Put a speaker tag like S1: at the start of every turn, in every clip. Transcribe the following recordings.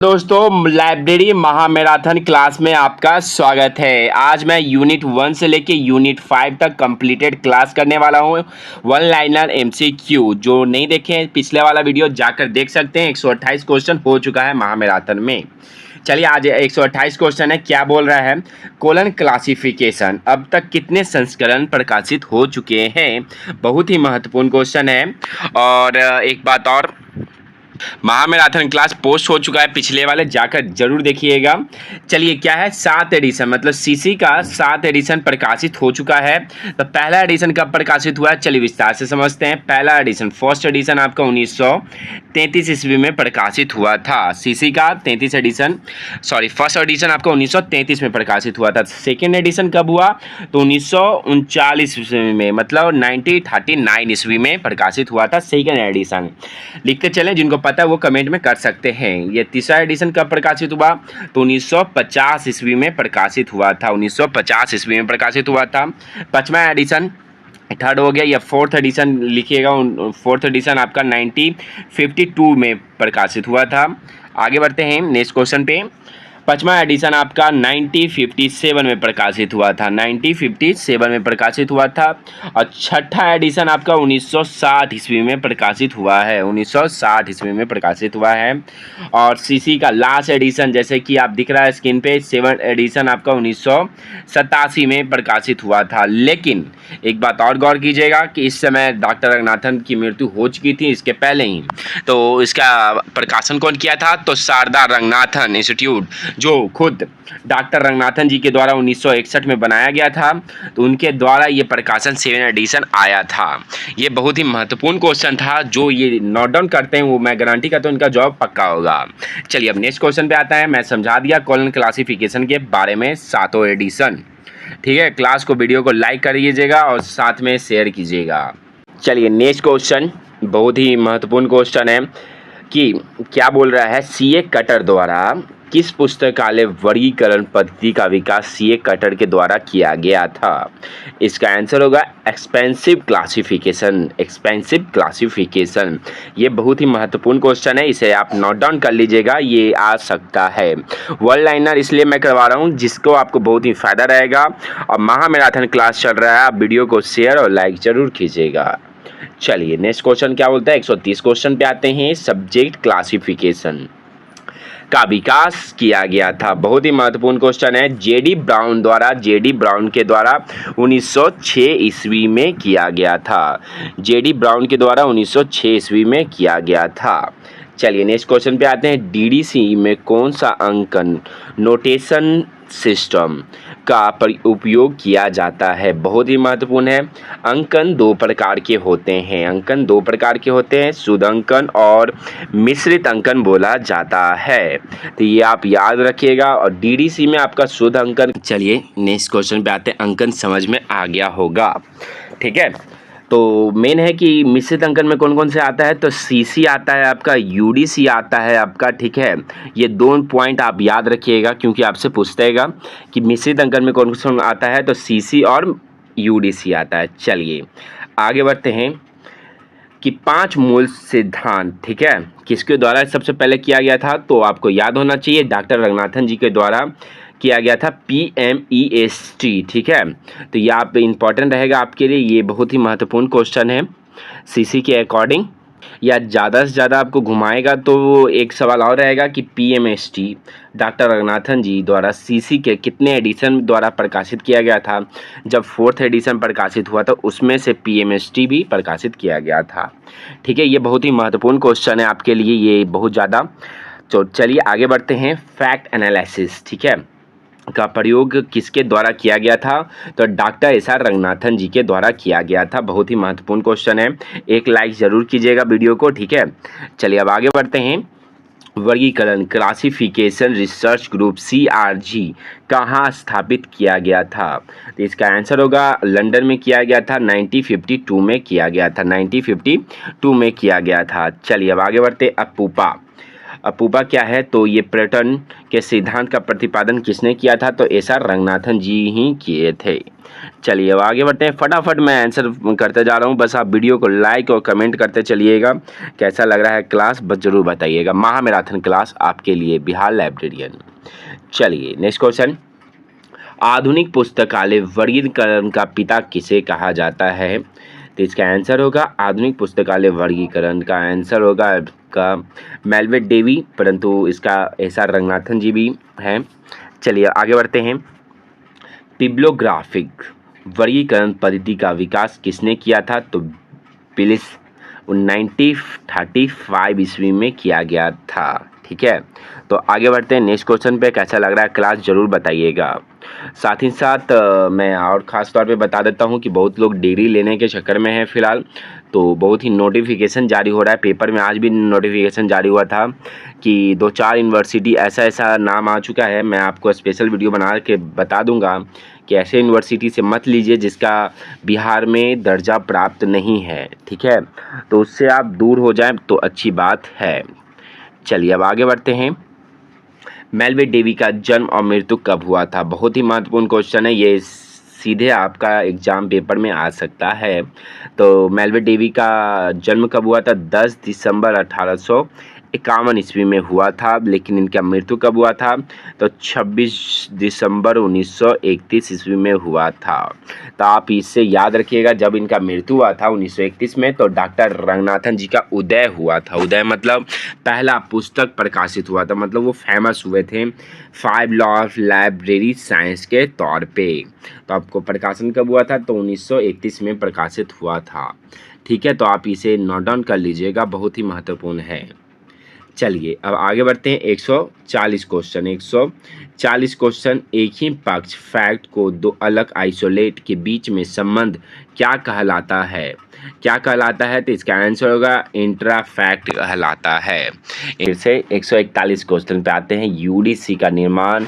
S1: दोस्तों, library महामैराथन class में आपका स्वागत है। आज मैं यूनिट 1 से लेके यूनिट 5 तक कंप्लीटेड क्लास करने वाला हूँ। वन लाइनर एमसीक्यू जो नहीं देखे हैं पिछले वाला वीडियो जाकर देख सकते हैं। 128 क्वेश्चन हो चुका है महामैराथन में। चलिए आज 128 क्वेश्चन है। क्या बोल रहा है? कोलन क्लासिफिकेशन अब तक कितने संस्करण प्रकाशित हो चुके हैं? बहुत ही महत्वपूर्ण क्वेश्चन है। और एक बात और, महामैराथन क्लास पोस्ट हो चुका है पिछले वाले, जाकर जरूर देखिएगा। चलिए क्या है, 7 एडिशन मतलब सीसी का 7 एडिशन प्रकाशित हो चुका है। तो पहला एडिशन कब प्रकाशित हुआ है, चलिए विस्तार से समझते हैं। पहला एडिशन, फर्स्ट एडिशन आपका 1933 ईस्वी में प्रकाशित हुआ था। सीसी का 33 एडिशन, सॉरी फर्स्ट एडिशन आपका 1933 में प्रकाशित हुआ था। सेकेंड एडिशन कब हुआ, तो 1939 ईस्वी में, मतलब 1939 ईस्वी में प्रकाशित हुआ था सेकेंड एडिशन। लिखते चलें, जिनको पता है वो कमेंट में कर सकते हैं। ये तीसरा एडिशन कब प्रकाशित हुआ, तो 1950 ईस्वी में प्रकाशित हुआ था। 1950 ईस्वी में प्रकाशित हुआ था। पांचवा एडिशन थर्ड हो गया। या फोर्थ एडिशन लिखिएगा, फोर्थ एडिशन आपका 1952 में प्रकाशित हुआ था। आगे बढ़ते हैं नेक्स्ट क्वेश्चन पे। पांचवा एडिशन आपका 1957 में प्रकाशित हुआ था। 1957 में प्रकाशित हुआ था। और छठा एडिशन आपका 1960 ईस्वी में प्रकाशित हुआ है। 1960 ईस्वी में प्रकाशित हुआ है। और सीसी का लास्ट एडिशन, जैसे कि आप दिख रहा है स्क्रीन पे, 7 एडिशन आपका 1987 में प्रकाशित हुआ था। लेकिन एक बात और गौर कीजिएगा कि इस समय डॉक्टर रंगनाथन की मृत्यु हो चुकी थी इसके पहले ही। तो इसका प्रकाशन कौन किया था, तो शारदा रंगनाथन इंस्टीट्यूट, जो खुद डॉक्टर रंगनाथन जी के द्वारा 1961 में बनाया गया था, तो उनके द्वारा ये प्रकाशन 7 एडिशन आया था। ये बहुत ही महत्वपूर्ण क्वेश्चन था। जो ये नोट डाउन करते हैं वो मैं गारंटी करता हूँ इनका जवाब पक्का होगा। चलिए अब नेक्स्ट क्वेश्चन पे आता है। मैं समझा दिया कॉलन क्लासिफिकेशन के बारे में, 7 एडिशन। ठीक है, क्लास को, वीडियो को लाइक करिएगा और साथ में शेयर कीजिएगा। चलिए नेक्स्ट क्वेश्चन बहुत ही महत्वपूर्ण क्वेश्चन है कि क्या बोल रहा है, सीए कटर द्वारा किस पुस्तकालय वर्गीकरण पद्धति का विकास सीए कटर के द्वारा किया गया था? इसका आंसर होगा एक्सपेंसिव क्लासिफिकेशन। एक्सपेंसिव क्लासिफिकेशन ये बहुत ही महत्वपूर्ण क्वेश्चन है, इसे आप नोट डाउन कर लीजिएगा, ये आ सकता है। वन लाइनर इसलिए मैं करवा रहा हूँ जिसको आपको बहुत ही फायदा रहेगा। और महामैराथन क्लास चल रहा है, आप वीडियो को शेयर और लाइक जरूर कीजिएगा। चलिए नेक्स्ट क्वेश्चन क्या बोलता है, 130 क्वेश्चन पे आते हैं। सब्जेक्ट क्लासिफिकेशन का विकास किया गया था। बहुत ही महत्वपूर्ण क्वेश्चन है। जेडी ब्राउन के द्वारा 1906 ईस्वी में किया गया था। जेडी ब्राउन के द्वारा 1906 ईस्वी में किया गया था। चलिए नेक्स्ट क्वेश्चन पे आते हैं। डीडीसी में कौन सा अंकन नोटेशन सिस्टम का उपयोग किया जाता है? बहुत ही महत्वपूर्ण है। अंकन 2 प्रकार के होते हैं। अंकन 2 प्रकार के होते हैं, शुद्ध अंकन और मिश्रित अंकन बोला जाता है। तो ये आप याद रखिएगा। और डीडीसी में आपका शुद्ध अंकन। चलिए नेक्स्ट क्वेश्चन पे आते हैं। अंकन समझ में आ गया होगा, ठीक है। तो मेन है कि मिश्रित अंकन में कौन कौन से आता है, तो सीसी आता है आपका, यूडीसी आता है आपका, ठीक है। ये 2 पॉइंट आप याद रखिएगा क्योंकि आपसे पूछतेगा कि मिश्रित अंकन में कौन कौन आता है, तो सीसी और यूडीसी आता है। चलिए आगे बढ़ते हैं कि 5 मूल सिद्धांत, ठीक है, किसके द्वारा सबसे पहले किया गया था, तो आपको याद होना चाहिए डॉक्टर रंगनाथन जी के द्वारा किया गया था, PMEST, ठीक है। तो ये आप इम्पॉर्टेंट रहेगा आपके लिए, ये बहुत ही महत्वपूर्ण क्वेश्चन है सीसी के अकॉर्डिंग। या ज़्यादा से ज़्यादा आपको घुमाएगा तो एक सवाल और रहेगा कि PMST डॉक्टर रंगनाथन जी द्वारा सीसी के कितने एडिशन द्वारा प्रकाशित किया गया था? जब 4th एडिशन प्रकाशित हुआ तो उसमें से PMST भी प्रकाशित किया गया था, ठीक है। ये बहुत ही महत्वपूर्ण क्वेश्चन है आपके लिए, ये बहुत ज़्यादा। तो चलिए आगे बढ़ते हैं। फैक्ट एनालिसिस, ठीक है, का प्रयोग किसके द्वारा किया गया था, तो डॉक्टर SR रंगनाथन जी के द्वारा किया गया था। बहुत ही महत्वपूर्ण क्वेश्चन है, एक लाइक जरूर कीजिएगा वीडियो को, ठीक है। चलिए अब आगे बढ़ते हैं। वर्गीकरण क्लासिफिकेशन रिसर्च ग्रुप CRG कहाँ स्थापित किया गया था? तो इसका आंसर होगा लंदन में किया गया था। 1952 में किया गया था। 1952 में किया गया था। चलिए अब आगे बढ़ते। अपूपा अपूपा क्या है, तो ये पर्यटन के सिद्धांत का प्रतिपादन किसने किया था, तो ऐसा रंगनाथन जी ही किए थे। चलिए अब आगे बढ़ते हैं, फटाफट मैं आंसर करते जा रहा हूँ, बस आप वीडियो को लाइक और कमेंट करते चलिएगा। कैसा लग रहा है क्लास बस जरूर बताइएगा। महामैराथन क्लास आपके लिए बिहार लाइब्रेरियन। चलिए नेक्स्ट क्वेश्चन, आधुनिक पुस्तकालय वर्गीकरण का पिता किसे कहा जाता है, तो इसका आंसर होगा आधुनिक पुस्तकालय वर्गीकरण का आंसर होगा आपका मेल्विन डेवी, परंतु इसका ऐसा रंगनाथन जी भी हैं। चलिए आगे बढ़ते हैं, बिब्लियोग्राफिक वर्गीकरण पद्धति का विकास किसने किया था, तो बिलिस 1935 ईस्वी में किया गया था। ठीक है, तो आगे बढ़ते हैं नेक्स्ट क्वेश्चन पे। कैसा लग रहा है क्लास जरूर बताइएगा। साथ ही साथ मैं और ख़ास तौर पे बता देता हूँ कि बहुत लोग डिग्री लेने के चक्कर में हैं फ़िलहाल, तो बहुत ही नोटिफिकेशन जारी हो रहा है। पेपर में आज भी नोटिफिकेशन जारी हुआ था कि 2-4 यूनिवर्सिटी ऐसा नाम आ चुका है। मैं आपको स्पेशल वीडियो बना के बता दूंगा कि ऐसे यूनिवर्सिटी से मत लीजिए जिसका बिहार में दर्जा प्राप्त नहीं है। ठीक है, तो उससे आप दूर हो जाएं तो अच्छी बात है। चलिए अब आगे बढ़ते हैं, मेल्विन डेवी का जन्म और मृत्यु कब हुआ था, बहुत ही महत्वपूर्ण क्वेश्चन है ये, सीधे आपका एग्जाम पेपर में आ सकता है। तो मेल्विन डेवी का जन्म कब हुआ था, 10 दिसंबर 1851 ईस्वी में हुआ था, लेकिन इनका मृत्यु कब हुआ था, तो 26 दिसंबर 1931 ईस्वी में हुआ था। तो आप इससे याद रखिएगा, जब इनका मृत्यु हुआ था 1931 में, तो डॉक्टर रंगनाथन जी का उदय हुआ था। उदय मतलब पहला पुस्तक प्रकाशित हुआ था, मतलब वो फेमस हुए थे 5 लॉ ऑफ लाइब्रेरी साइंस के तौर पे। तो आपको प्रकाशन कब हुआ था, तो 1931 में प्रकाशित हुआ था। ठीक है, तो आप इसे नोट डाउन कर लीजिएगा, बहुत ही महत्वपूर्ण है। चलिए अब आगे बढ़ते हैं, 140 क्वेश्चन। 140 क्वेश्चन, एक ही पक्ष फैक्ट को दो अलग आइसोलेट के बीच में संबंध क्या कहलाता है, क्या कहलाता है, तो इसका आंसर होगा इंट्रा फैक्ट कहलाता है। फिर से 141 क्वेश्चन पे आते हैं, यूडीसी का निर्माण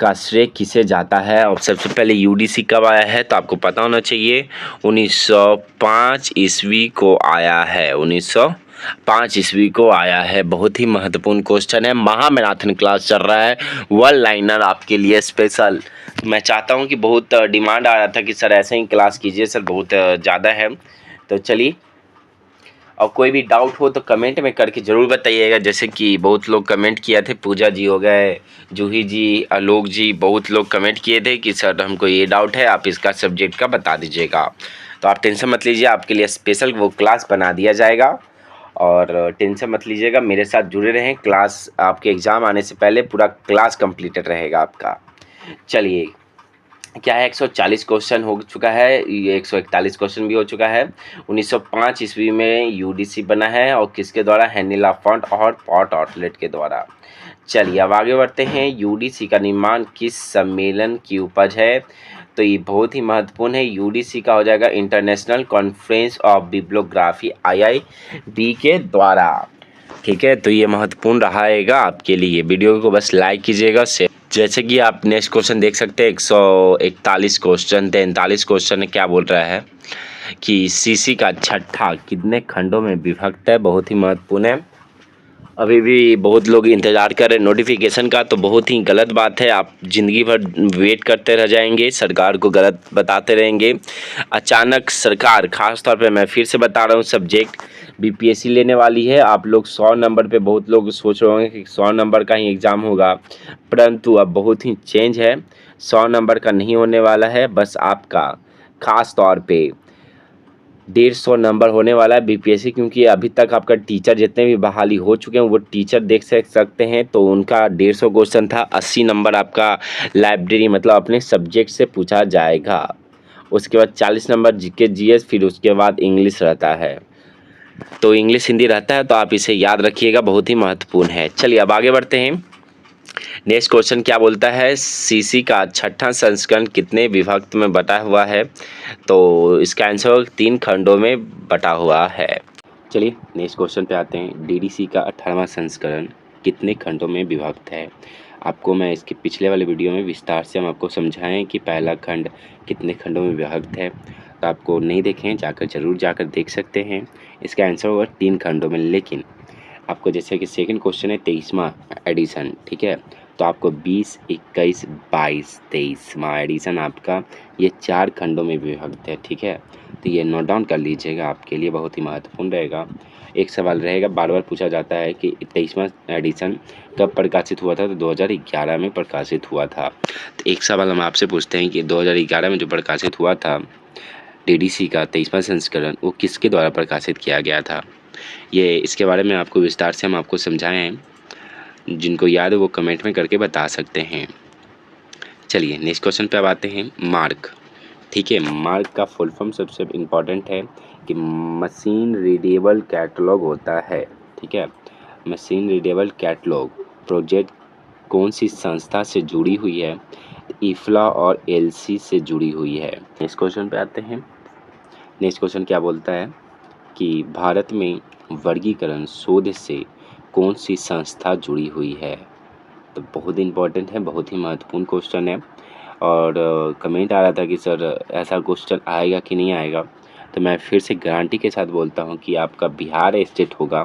S1: का श्रेय किसे जाता है, और सबसे पहले यूडीसी कब आया है, तो आपको पता होना चाहिए 1905 ईस्वी को आया है, 1905 ईस्वी को आया है। बहुत ही महत्वपूर्ण क्वेश्चन है। महामैराथन क्लास चल रहा है, वन लाइनर आपके लिए स्पेशल। मैं चाहता हूं कि बहुत डिमांड आ रहा था कि सर ऐसे ही क्लास कीजिए सर, बहुत ज़्यादा है। तो चलिए, और कोई भी डाउट हो तो कमेंट में करके ज़रूर बताइएगा। जैसे कि बहुत लोग कमेंट किया थे, पूजा जी हो गए, जूही जी, आलोक जी, बहुत लोग कमेंट किए थे कि सर हमको ये डाउट है, आप इसका सब्जेक्ट का बता दीजिएगा। तो आप टेंशन मत लीजिए, आपके लिए स्पेशल वो क्लास बना दिया जाएगा, और टेंशन मत लीजिएगा, मेरे साथ जुड़े रहें। क्लास आपके एग्ज़ाम आने से पहले पूरा क्लास कंप्लीटेड रहेगा आपका। चलिए, क्या है, 140 क्वेश्चन हो चुका है, ये 141 क्वेश्चन भी हो चुका है। 1905 ईस्वी में यूडीसी बना है, और किसके द्वारा, हेनरी लाफॉन्ट और पॉट आउटलेट के द्वारा। चलिए अब आगे बढ़ते हैं, यूडीसी का निर्माण किस सम्मेलन की उपज है, तो ये बहुत ही महत्वपूर्ण है। यूडीसी का हो जाएगा international conference of bibliography, IIB के द्वारा। ठीक है, तो ये महत्वपूर्ण रहेगा आपके लिए। वीडियो को बस लाइक कीजिएगा। जैसे कि आप नेक्स्ट क्वेश्चन देख सकते हैं, 141 क्वेश्चन, 43 क्वेश्चन क्या बोल रहा है कि सीसी का छठा कितने खंडों में विभक्त है, बहुत ही महत्वपूर्ण है। अभी भी बहुत लोग इंतज़ार कर रहे हैं नोटिफिकेशन का, तो बहुत ही गलत बात है। आप ज़िंदगी भर वेट करते रह जाएंगे, सरकार को गलत बताते रहेंगे। अचानक सरकार, ख़ास तौर पे मैं फिर से बता रहा हूँ, सब्जेक्ट बीपीएससी लेने वाली है। आप लोग 100 नंबर पे, बहुत लोग सोच रहे होंगे कि 100 नंबर का ही एग्ज़ाम होगा, परंतु अब बहुत ही चेंज है। 100 नंबर का नहीं होने वाला है, बस आपका ख़ास तौर पे 150 नंबर होने वाला है बीपीएससी, क्योंकि अभी तक आपका टीचर जितने भी बहाली हो चुके हैं वो टीचर देख सकते हैं, तो उनका 150 क्वेश्चन था। 80 नंबर आपका लाइब्रेरी मतलब अपने सब्जेक्ट से पूछा जाएगा। उसके बाद 40 नंबर जीके जीएस, फिर उसके बाद इंग्लिश रहता है, तो इंग्लिश हिंदी रहता है, तो आप इसे याद रखिएगा, बहुत ही महत्वपूर्ण है। चलिए अब आगे बढ़ते हैं, नेक्स्ट क्वेश्चन क्या बोलता है, सीसी का छठा संस्करण कितने विभक्त में बटा हुआ है, तो इसका आंसर 3 खंडों में बटा हुआ है। चलिए नेक्स्ट क्वेश्चन पे आते हैं, डीडीसी का 18वां संस्करण कितने खंडों में विभक्त है। आपको मैं इसके पिछले वाले वीडियो में विस्तार से हम आपको समझाएं कि पहला खंड कितने खंडों में विभक्त है, तो आपको नहीं देखें, जरूर जाकर देख सकते हैं। इसका आंसर होगा 3 खंडों में, लेकिन आपको जैसे कि सेकंड क्वेश्चन है 23वां एडिशन, ठीक है। तो आपको 20, 21, 22, 23वां एडिशन आपका ये 4 खंडों में विभक्त है, ठीक है। तो ये नोट डाउन कर लीजिएगा, आपके लिए बहुत ही महत्वपूर्ण रहेगा। एक सवाल रहेगा, बार-बार पूछा जाता है कि 23वां एडिशन कब प्रकाशित हुआ था? तो 2011 में प्रकाशित हुआ था। तो एक सवाल हम आपसे पूछते हैं कि 2011 में जो प्रकाशित हुआ था डीडीसी का 23वां संस्करण, वो किसके द्वारा प्रकाशित किया गया था? ये इसके बारे में आपको विस्तार से हम आपको समझाए हैं, जिनको याद है वो कमेंट में करके बता सकते हैं। चलिए नेक्स्ट क्वेश्चन पे अब आते हैं, मार्क, ठीक है। मार्क का फुल फॉर्म सबसे इम्पॉर्टेंट है कि मशीन रीडेबल कैटलॉग होता है, ठीक है। मशीन रीडेबल कैटलॉग प्रोजेक्ट कौन सी संस्था से जुड़ी हुई है? इफ्ला और एलसी से जुड़ी हुई है। नेक्स्ट क्वेश्चन पे आते हैं। नेक्स्ट क्वेश्चन क्या बोलता है कि भारत में वर्गीकरण शोध से कौन सी संस्था जुड़ी हुई है? तो बहुत इम्पोर्टेंट है, बहुत ही महत्वपूर्ण क्वेश्चन है। और कमेंट आ रहा था कि सर ऐसा क्वेश्चन आएगा कि नहीं आएगा, तो मैं फिर से गारंटी के साथ बोलता हूँ कि आपका बिहार स्टेट होगा।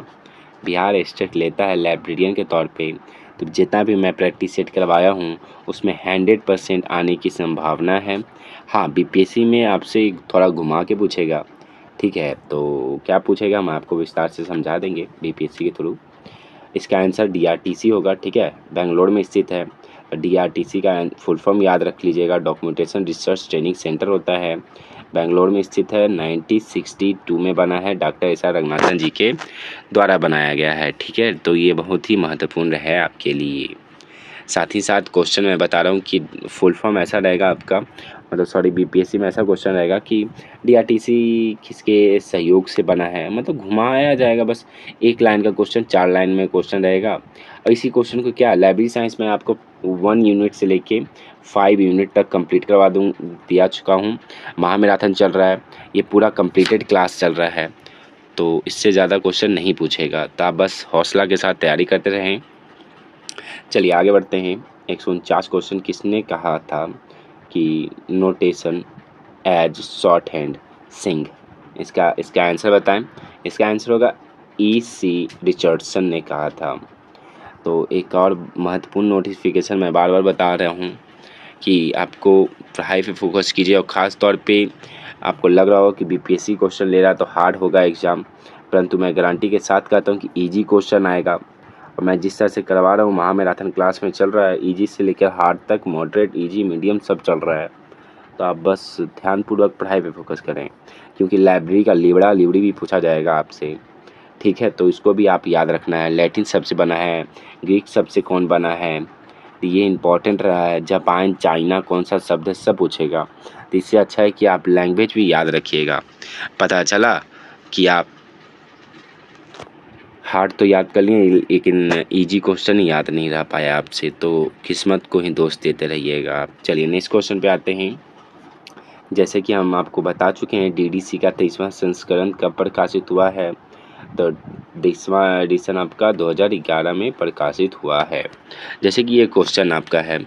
S1: बिहार स्टेट लेता है लाइब्रेरियन के तौर पे, तो जितना भी मैं प्रैक्टिस सेट करवाया हूँ उसमें 100% आने की संभावना है। हाँ, बीपीएससी में आपसे थोड़ा घुमा के पूछेगा, ठीक है। तो क्या पूछेगा हम आपको विस्तार से समझा देंगे बीपीएससी के थ्रू। इसका आंसर डीआरटीसी होगा, ठीक है। बेंगलोर में स्थित है। डीआरटीसी का फुल फॉर्म याद रख लीजिएगा, डॉक्यूमेंटेशन रिसर्च ट्रेनिंग सेंटर होता है। बेंगलोर में स्थित है, 1962 में बना है, डॉक्टर एस आर रंगनाथन जी के द्वारा बनाया गया है, ठीक है। तो ये बहुत ही महत्वपूर्ण है आपके लिए। साथ ही साथ क्वेश्चन मैं बता रहा हूँ कि फुल फॉर्म ऐसा रहेगा आपका, मतलब सॉरी बीपीएससी में ऐसा क्वेश्चन रहेगा कि डीआरटीसी किसके सहयोग से बना है, मतलब घुमाया जाएगा। बस एक लाइन का क्वेश्चन 4 लाइन में क्वेश्चन रहेगा। और इसी क्वेश्चन को क्या लाइब्रेरी साइंस में आपको 1 यूनिट से लेके 5 यूनिट तक कंप्लीट करवा दिया चुका हूँ। महामैराथन चल रहा है, ये पूरा कंप्लीटेड क्लास चल रहा है, तो इससे ज़्यादा क्वेश्चन नहीं पूछेगा। तो आप बस हौसला के साथ तैयारी करते रहें। चलिए आगे बढ़ते हैं। 149 क्वेश्चन, किसने कहा था कि नोटेशन एज शॉर्ट हैंड सिंग? इसका आंसर बताएं। इसका आंसर होगा E.C. रिचर्डसन ने कहा था। तो एक और महत्वपूर्ण नोटिफिकेशन मैं बार बार बता रहा हूँ कि आपको पढ़ाई पे फोकस कीजिए, और ख़ास तौर पे आपको लग रहा हो कि बीपीएससी क्वेश्चन ले रहा है तो हार्ड होगा एग्ज़ाम, परंतु मैं गारंटी के साथ कहता हूँ कि ईजी क्वेश्चन आएगा। और मैं जिस तरह से करवा रहा हूँ, महामैराथन क्लास में चल रहा है, ईजी से लेकर हार्ड तक, मॉडरेट, ईजी, मीडियम सब चल रहा है। तो आप बस ध्यानपूर्वक पढ़ाई पे फोकस करें, क्योंकि लाइब्रेरी का लिबड़ा लिबड़ी भी पूछा जाएगा आपसे, ठीक है। तो इसको भी आप याद रखना है। लैटिन शब्द से बना है, ग्रीक शब्द से कौन बना है, तो ये इंपॉर्टेंट रहा है। जापान, चाइना कौन सा शब्द है, सब पूछेगा। तो इससे अच्छा है कि आप लैंग्वेज भी याद रखिएगा। पता चला कि आप हार्ड तो याद कर लिए, लेकिन इजी क्वेश्चन ही याद नहीं रह पाया आपसे, तो किस्मत को ही दोष देते रहिएगा आप। चलिए नेक्स्ट क्वेश्चन पे आते हैं। जैसे कि हम आपको बता चुके हैं डीडीसी का 23वां संस्करण कब प्रकाशित हुआ है, तो 23वां एडिशन आपका 2011 में प्रकाशित हुआ है। जैसे कि ये क्वेश्चन आपका है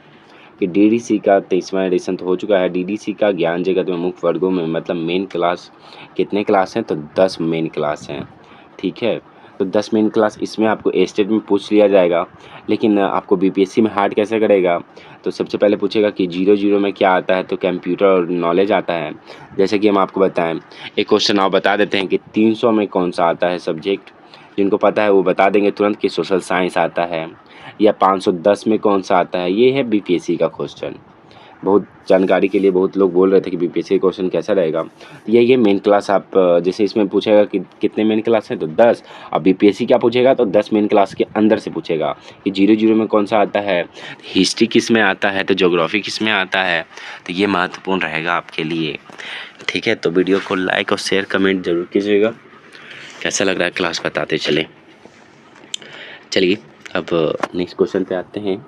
S1: कि डीडीसी का 23वां एडिशन तो हो चुका है। डीडीसी का ज्ञान जगत में मुख्य वर्गों में, मतलब मेन क्लास कितने क्लास हैं, तो 10 मेन क्लास हैं, ठीक है। तो 10 मेन क्लास इसमें आपको स्टेट में पूछ लिया जाएगा, लेकिन आपको बीपीएससी में हार्ड कैसे करेगा, तो सबसे पहले पूछेगा कि 0 में क्या आता है, तो कंप्यूटर और नॉलेज आता है। जैसे कि हम आपको बताएं, एक क्वेश्चन आप बता देते हैं कि 300 में कौन सा आता है सब्जेक्ट, जिनको पता है वो बता देंगे तुरंत कि सोशल साइंस आता है। या 510 में कौन सा आता है, ये है बीपीएससी का क्वेश्चन। बहुत जानकारी के लिए बहुत लोग बोल रहे थे कि बीपीएससी क्वेश्चन कैसा रहेगा। ये मेन क्लास आप जैसे इसमें पूछेगा कि कितने मेन क्लास हैं, तो 10। अब बीपीएससी क्या पूछेगा, तो 10 मेन क्लास के अंदर से पूछेगा कि 0 में कौन सा आता है, हिस्ट्री किस में आता है, तो ज्योग्राफी किस में आता है। तो ये महत्वपूर्ण रहेगा आपके लिए, ठीक है। तो वीडियो को लाइक और शेयर कमेंट जरूर कीजिएगा। कैसा लग रहा है क्लास बताते चले। चलिए अब नेक्स्ट क्वेश्चन पे आते हैं।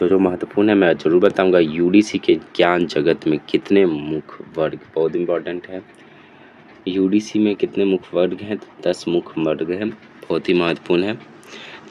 S1: जो महत्वपूर्ण है मैं ज़रूर बताऊंगा। यूडीसी के ज्ञान जगत में कितने मुख्य वर्ग, बहुत इंपॉर्टेंट है। यूडीसी में कितने मुख्य वर्ग हैं, तो 10 मुख्य वर्ग हैं, बहुत ही महत्वपूर्ण है।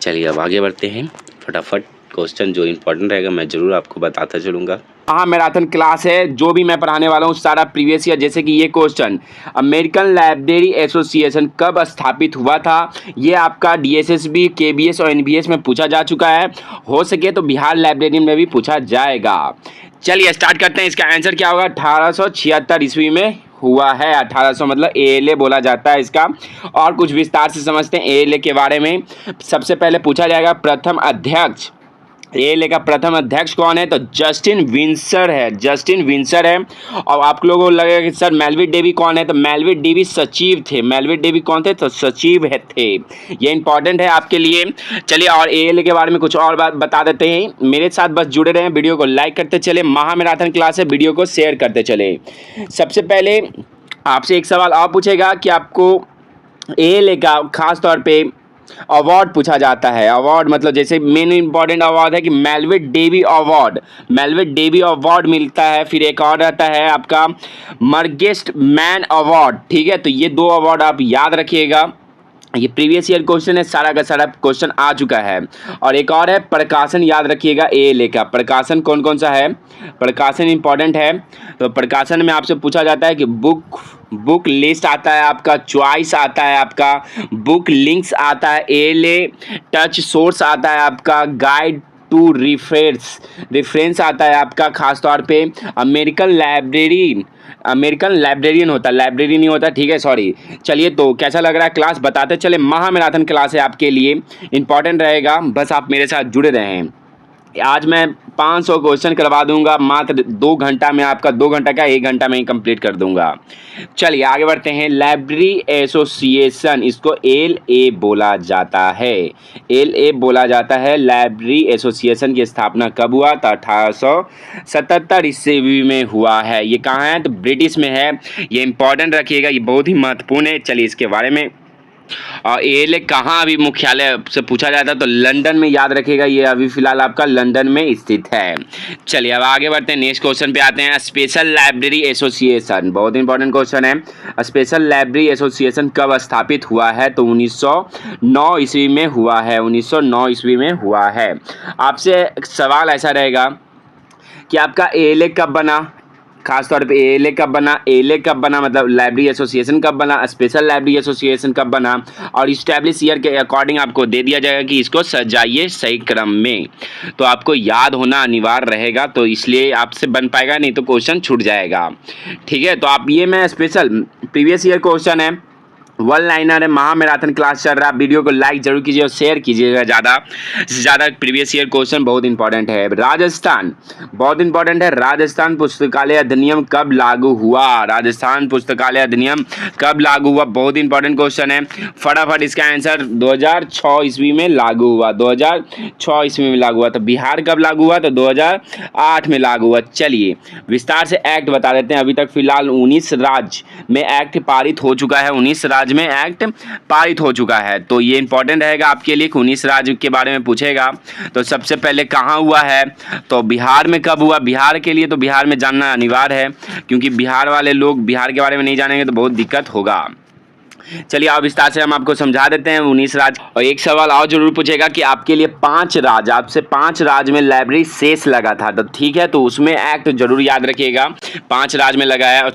S1: चलिए अब आगे बढ़ते हैं। फटाफट क्वेश्चन जो इंपॉर्टेंट रहेगा मैं ज़रूर आपको बताता चलूँगा। महामैराथन क्लास है। जो भी मैं पढ़ाने वाला हूँ सारा प्रीवियस ईयर, जैसे कि ये क्वेश्चन, अमेरिकन लाइब्रेरी एसोसिएशन कब स्थापित हुआ था, ये आपका DSSB, KBS और NBS में पूछा जा चुका है। हो सके तो बिहार लाइब्रेरी में भी पूछा जाएगा। चलिए स्टार्ट करते हैं। इसका आंसर क्या होगा? 1876 ईस्वी में हुआ है। 1800 मतलब ALA बोला जाता है इसका। और कुछ विस्तार से समझते हैं ALA के बारे में। सबसे पहले पूछा जाएगा प्रथम अध्यक्ष, ALA का प्रथम अध्यक्ष कौन है? तो जस्टिन विंसर है, जस्टिन विंसर है। और आप लोगों को लगेगा कि सर मेलविन डेवी कौन है? तो मेलविन डेवी सचिव थे। मेलविन डेवी कौन थे? तो सचिव थे। ये इंपॉर्टेंट है आपके लिए। चलिए और ALA के बारे में कुछ और बात बता देते हैं। मेरे साथ बस जुड़े रहें, वीडियो को लाइक करते चले। महामैराथन क्लास है, वीडियो को शेयर करते चले। सबसे पहले आपसे एक सवाल और पूछेगा कि आपको ALA का खास तौर पे अवार्ड पूछा जाता है। अवार्ड मतलब जैसे मेन इंपॉर्टेंट अवार्ड है कि Melvin Dewey award, Melvin Dewey award मिलता है। फिर एक और रहता है आपका मर्गेस्ट मैन अवार्ड। ठीक है, तो ये दो अवार्ड आप याद रखिएगा। ये प्रीवियस ईयर क्वेश्चन है, सारा का सारा क्वेश्चन आ चुका है। और एक और है प्रकाशन, याद रखिएगा ALA का प्रकाशन कौन कौन सा है। प्रकाशन इंपॉर्टेंट है। तो प्रकाशन में आपसे पूछा जाता है कि बुक लिस्ट आता है आपका, चॉइस आता है आपका, बुक लिंक्स आता है, ALA टच सोर्स आता है आपका, गाइड टू रेफरेंस आता है आपका। खास तौर पे अमेरिकन लाइब्रेरियन होता है, लाइब्रेरी नहीं होता। ठीक है, सॉरी। चलिए तो कैसा लग रहा है क्लास बताते चले। महामैराथन क्लास है आपके लिए, इंपॉर्टेंट रहेगा, बस आप मेरे साथ जुड़े रहें। आज मैं 500 क्वेश्चन करवा दूंगा मात्र 2 घंटा में। आपका 2 घंटा का 1 घंटा में ही कंप्लीट कर दूंगा। चलिए आगे बढ़ते हैं। लाइब्रेरी एसोसिएशन, इसको LA बोला जाता है, LA बोला जाता है। लाइब्रेरी एसोसिएशन की स्थापना कब हुआ? तो 1877 ईस्वी में हुआ है। ये कहाँ है? तो ब्रिटिश में है। ये इंपॉर्टेंट रखिएगा, ये बहुत ही महत्वपूर्ण है। चलिए इसके बारे में। और ALA कहाँ अभी मुख्यालय से पूछा जाता है तो लंदन में, याद रखिएगा। ये अभी फिलहाल आपका लंदन में स्थित है। चलिए अब आगे बढ़ते हैं, नेक्स्ट क्वेश्चन पे आते हैं। स्पेशल लाइब्रेरी एसोसिएशन, बहुत इंपॉर्टेंट क्वेश्चन है। स्पेशल लाइब्रेरी एसोसिएशन कब स्थापित हुआ है? तो 1909 ईस्वी में हुआ है। 1909 ईस्वी में हुआ है। आपसे सवाल ऐसा रहेगा कि आपका ALA कब बना? खासतौर पे ALA कब बना? ALA कब बना मतलब लाइब्रेरी एसोसिएशन कब बना, स्पेशल लाइब्रेरी एसोसिएशन कब बना, और इस्टेब्लिश ईयर के अकॉर्डिंग आपको दे दिया जाएगा कि इसको सजाइए सही क्रम में। तो आपको याद होना अनिवार्य रहेगा, तो इसलिए आपसे बन पाएगा, नहीं तो क्वेश्चन छूट जाएगा। ठीक है, तो आप ये मैं स्पेशल प्रीवियस ईयर क्वेश्चन है, वन लाइनर है। महामैराथन क्लास चल रहा है, वीडियो को लाइक जरूर कीजिए और शेयर कीजिएगा ज़्यादा से ज़्यादा। प्रीवियस ईयर क्वेश्चन बहुत इंपॉर्टेंट है। राजस्थान बहुत इंपॉर्टेंट है। राजस्थान पुस्तकालय अधिनियम कब लागू हुआ? राजस्थान पुस्तकालय अधिनियम कब लागू हुआ? बहुत इंपॉर्टेंट क्वेश्चन है। फटाफट इसका आंसर 2006 ईस्वी में लागू हुआ। 2006 ईस्वी में लागू हुआ। तो बिहार कब लागू हुआ? तो 2008 में लागू हुआ। चलिए विस्तार से एक्ट बता देते हैं। अभी तक फिलहाल 19 राज्य में एक्ट पारित हो चुका है। 19 राज्य में एक्ट पारित हो चुका है। तो ये इंपॉर्टेंट रहेगा आपके लिए, 19 राज्य के बारे में पूछेगा। तो सबसे पहले कहाँ हुआ है? तो बिहार में कब हुआ? बिहार के लिए तो बिहार में जानना अनिवार्य है, क्योंकि बिहार वाले लोग बिहार के बारे में नहीं जानेंगे तो बहुत दिक्कत होगा। चलिए अब विस्तार से हम आपको समझा देते हैं 19 राज्य। और एक सवाल और जरूर पूछेगा कि आपके लिए 5 राज्य, आपसे 5 राज्य में लाइब्रेरी शेष लगा था। तो ठीक है, तो उसमें एक्ट जरूर याद रखिएगा, 5 राज्य में लगा है।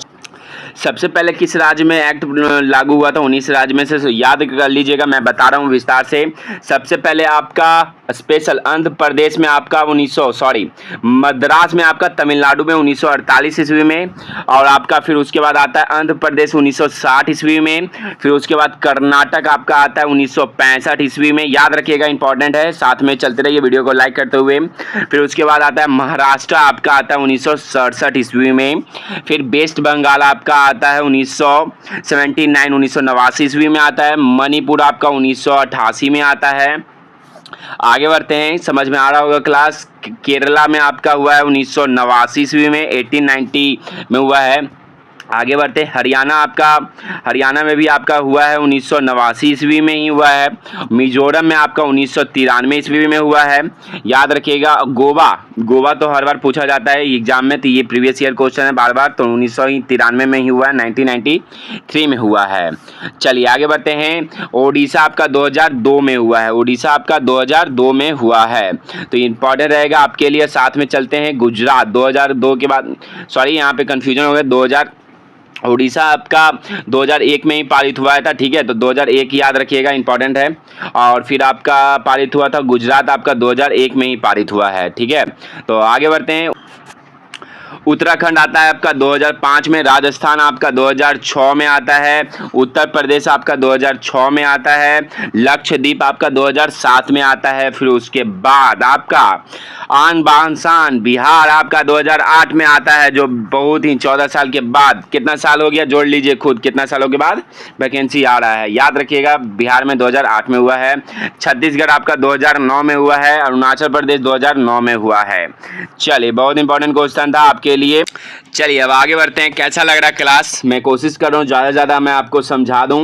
S1: सबसे पहले किस राज्य में एक्ट लागू हुआ था? 19 राज्य में से याद कर लीजिएगा, मैं बता रहा हूँ विस्तार से। सबसे पहले आपका स्पेशल आंध्र प्रदेश में आपका मद्रास में आपका, तमिलनाडु में 1948 ईस्वी में, और आपका फिर उसके बाद आता है आंध्र प्रदेश 1960 ईस्वी में, फिर उसके बाद कर्नाटक आपका आता है 1965 ईस्वी में। याद रखिएगा, इंपॉर्टेंट है, साथ में चलते रहिए वीडियो को लाइक करते हुए। फिर उसके बाद आता है महाराष्ट्र आपका आता है 1967 ईस्वी में। फिर वेस्ट बंगाल आपका आता है 1989 ईस्वी में आता है। मणिपुर आपका 1988 में आता है। आगे बढ़ते हैं, समझ में आ रहा होगा क्लास। केरला में आपका हुआ है 1989 ईस्वी में, 1890 में हुआ है। आगे बढ़ते हैं हरियाणा में भी आपका हुआ है 1989 ईस्वी में ही हुआ है। मिजोरम में आपका 1993 ईस्वी में हुआ है। याद रखिएगा गोवा तो हर बार पूछा जाता है एग्जाम में, तो ये प्रीवियस ईयर क्वेश्चन है बार बार, तो 1993 में ही हुआ है, 1993 में हुआ है। चलिए आगे बढ़ते हैं। ओडिशा आपका 2002 में हुआ है, ओडिशा आपका 2002 में हुआ है, तो इंपॉर्टेंट रहेगा आपके लिए। साथ में चलते हैं गुजरात 2002 के बाद, सॉरी यहाँ पे कंफ्यूजन हो गया, उड़ीसा आपका 2001 में ही पारित हुआ था, ठीक है, तो 2001 याद रखिएगा, इंपॉर्टेंट है। और फिर आपका पारित हुआ था गुजरात, आपका 2001 में ही पारित हुआ है, ठीक है। तो आगे बढ़ते हैं। उत्तराखंड आता है आपका 2005 में, राजस्थान आपका 2006 में आता है, उत्तर प्रदेश आपका 2006 में आता है, लक्षद्वीप आपका 2007 में आता है, फिर उसके बाद आपका आन बान शान बिहार आपका 2008 में आता है, जो बहुत ही 14 साल के बाद, कितना साल हो गया जोड़ लीजिए खुद, कितना सालों के बाद वैकेंसी आ रहा है, याद रखिएगा। बिहार में 2008 में हुआ है, छत्तीसगढ़ आपका 2009 में हुआ है, अरुणाचल प्रदेश 2009 में हुआ है। चलिए बहुत इंपॉर्टेंट क्वेश्चन था आपके लिए। चलिए अब आगे बढ़ते हैं। कैसा लग रहा है क्लास? मैं कोशिश कर रहा हूँ ज़्यादा से ज़्यादा मैं आपको समझा दूँ।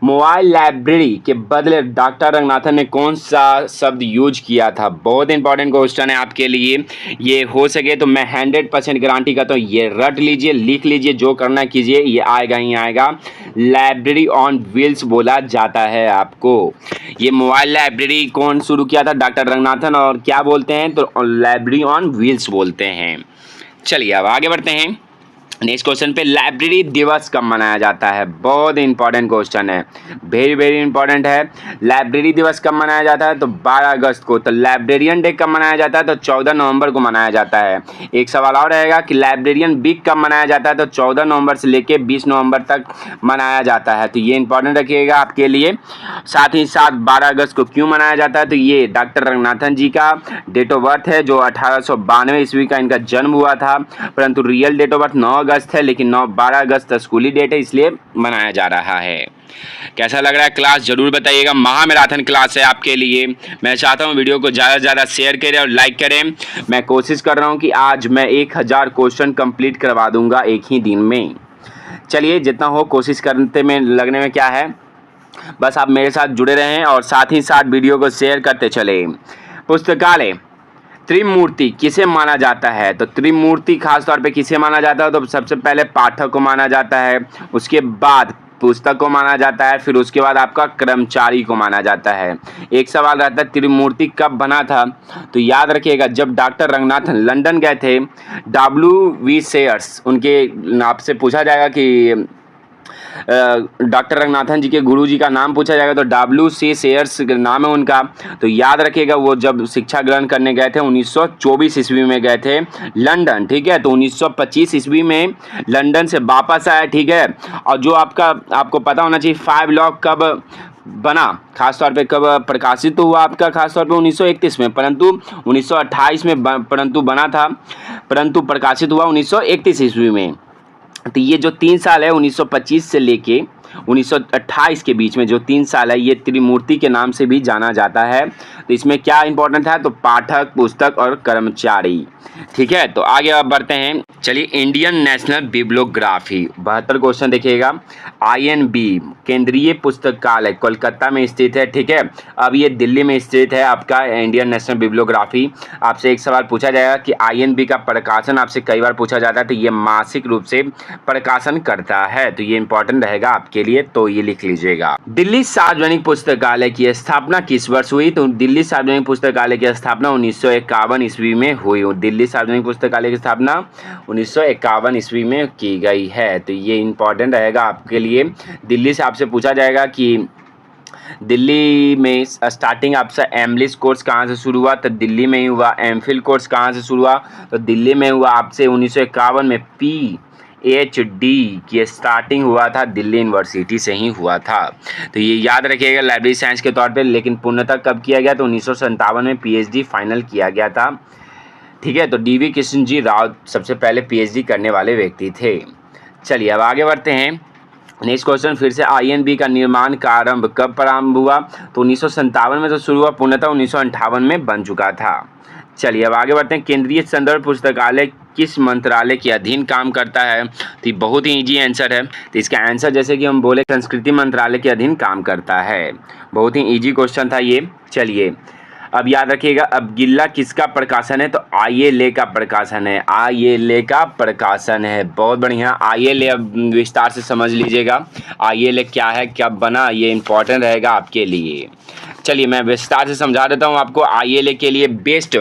S1: मोबाइल लाइब्रेरी के बदले डॉक्टर रंगनाथन ने कौन सा शब्द यूज किया था? बहुत इंपॉर्टेंट क्वेश्चन है आपके लिए। ये हो सके तो मैं 100% गारंटी करता हूँ, ये रट लीजिए, लिख लीजिए, जो करना कीजिए, ये आएगा ही आएगा। लाइब्रेरी ऑन व्हील्स बोला जाता है आपको। ये मोबाइल लाइब्रेरी कौन शुरू किया था? डॉक्टर रंगनाथन। और क्या बोलते हैं? तो लाइब्रेरी ऑन व्हील्स बोलते हैं। चलिए अब आगे बढ़ते हैं नेक्स्ट क्वेश्चन पे। लाइब्रेरी दिवस कब मनाया जाता है? बहुत इंपॉर्टेंट क्वेश्चन है, वेरी वेरी इंपॉर्टेंट है। लाइब्रेरी दिवस कब मनाया जाता है? तो 12 अगस्त को। तो लाइब्रेरियन डे कब मनाया जाता है? तो 14 नवंबर को मनाया जाता है। एक सवाल और रहेगा कि लाइब्रेरियन वीक कब मनाया जाता है? तो 14 नवंबर से लेकर 20 नवंबर तक मनाया जाता है, तो ये इंपॉर्टेंट रखिएगा आपके लिए। साथ ही साथ 12 अगस्त को क्यों मनाया जाता है? तो ये डॉक्टर रंगनाथन जी का डेट ऑफ बर्थ है, जो 1892 ईस्वी का इनका जन्म हुआ था, परंतु रियल डेट ऑफ बर्थ 9 अगस्त है, लेकिन 12 अगस्त स्कूली डेट है, इसलिए मनाया जा रहा है। कैसा लग रहा है क्लास? जरूर बताइएगा। महामैराथन क्लास है आपके लिए। मैं चाहता हूं वीडियो को ज़्यादा से ज़्यादा शेयर करें और लाइक करें। मैं कोशिश कर रहा हूं कि आज मैं 1000 क्वेश्चन कंप्लीट करवा दूंगा एक ही दिन में। चलिए जितना हो कोशिश करते में लगने में क्या है, बस आप मेरे साथ जुड़े रहें और साथ ही साथ वीडियो को शेयर करते चले। पुस्तकालय त्रिमूर्ति किसे माना जाता है? तो त्रिमूर्ति खास तौर पे किसे माना जाता है? तो सबसे पहले पाठक को माना जाता है, उसके बाद पुस्तक को माना जाता है, फिर उसके बाद आपका कर्मचारी को माना जाता है। एक सवाल रहता है त्रिमूर्ति कब बना था? तो याद रखिएगा जब डॉक्टर रंगनाथन लंदन गए थे, W.V. शेयर्स उनके आपसे पूछा जाएगा कि डॉक्टर रंगनाथन जी के गुरुजी का नाम पूछा जाएगा तो W.C. शेयर्स नाम है उनका। तो याद रखिएगा वो जब शिक्षा ग्रहण करने गए थे 1924 ईस्वी में गए थे लंदन, ठीक है। तो 1925 ईस्वी में लंदन से वापस आया, ठीक है। और जो आपको पता होना चाहिए 5 लॉ कब बना, खासतौर पे कब प्रकाशित हुआ आपका, खासतौर पे 1931 में, परंतु 1928 में बना था, परंतु प्रकाशित हुआ 1931 ईस्वी में। तो ये जो 3 साल है 1925 से लेके 1928 के बीच में जो 3 साल है, ये त्रिमूर्ति के नाम से भी जाना जाता है। तो इसमें क्या इंपॉर्टेंट है? तो पाठक, पुस्तक और कर्मचारी, ठीक है। तो आगे अब बढ़ते हैं। चलिए इंडियन नेशनल बिब्लियोग्राफी 72 क्वेश्चन देखिएगा। INB केंद्रीय पुस्तकालय कोलकाता में स्थित है, ठीक है। अब ये दिल्ली में स्थित है आपका इंडियन नेशनल बिब्लियोग्राफी। आपसे एक सवाल पूछा जाएगा कि INB का प्रकाशन आपसे कई बार पूछा जाता है, तो ये मासिक रूप से प्रकाशन करता है, तो ये इंपॉर्टेंट रहेगा आपके लिए, तो ये लिख लीजिएगा। दिल्ली सार्वजनिक पुस्तकालय की स्थापना किस वर्ष हुई? तो दिल्ली सार्वजनिक पुस्तकालय की स्थापना 1951 ईस्वी में हुई। दिल्ली सार्वजनिक पुस्तकालय की स्थापना 1951 ईस्वी में की गई है, तो ये इंपॉर्टेंट रहेगा आपके लिए। दिल्ली से आपसे पूछा जाएगा कि दिल्ली में स्टार्टिंग आपसे एमलिस कोर्स कहाँ से शुरू हुआ? तो दिल्ली में ही हुआ। एमफिल कोर्स कहाँ से शुरू हुआ? तो दिल्ली में हुआ। आपसे 1951 में PhD की स्टार्टिंग हुआ था, दिल्ली यूनिवर्सिटी से ही हुआ था, तो ये याद रखिएगा लाइब्रेरी साइंस के तौर पे। लेकिन पूर्णतः कब किया गया? तो 1957 में PhD फाइनल किया गया था, ठीक है। तो DV किशन जी राव सबसे पहले PhD करने वाले व्यक्ति थे। चलिए अब आगे बढ़ते हैं। नेक्स्ट क्वेश्चन फिर से INB का निर्माण का आरंभ कब प्रारंभ हुआ? तो 1957 में तो शुरू हुआ, पूर्णतः 1958 में बन चुका था। चलिए अब आगे बढ़ते हैं। केंद्रीय संदर्भ पुस्तकालय किस मंत्रालय के अधीन काम करता है? तो ये बहुत ही ईजी आंसर है। तो इसका आंसर जैसे कि हम बोले संस्कृति मंत्रालय के अधीन काम करता है। बहुत ही ईजी क्वेश्चन था ये। चलिए अब याद रखिएगा, अब गिल्ला किसका प्रकाशन है? तो आइए ले का प्रकाशन है। आइए ले का प्रकाशन है। बहुत बढ़िया। आइए ले अब विस्तार से समझ लीजिएगा आइए ले क्या है, कब बना, ये इंपॉर्टेंट रहेगा आपके लिए। चलिए मैं विस्तार से समझा देता हूँ आपको। आइए ले के लिए बेस्ट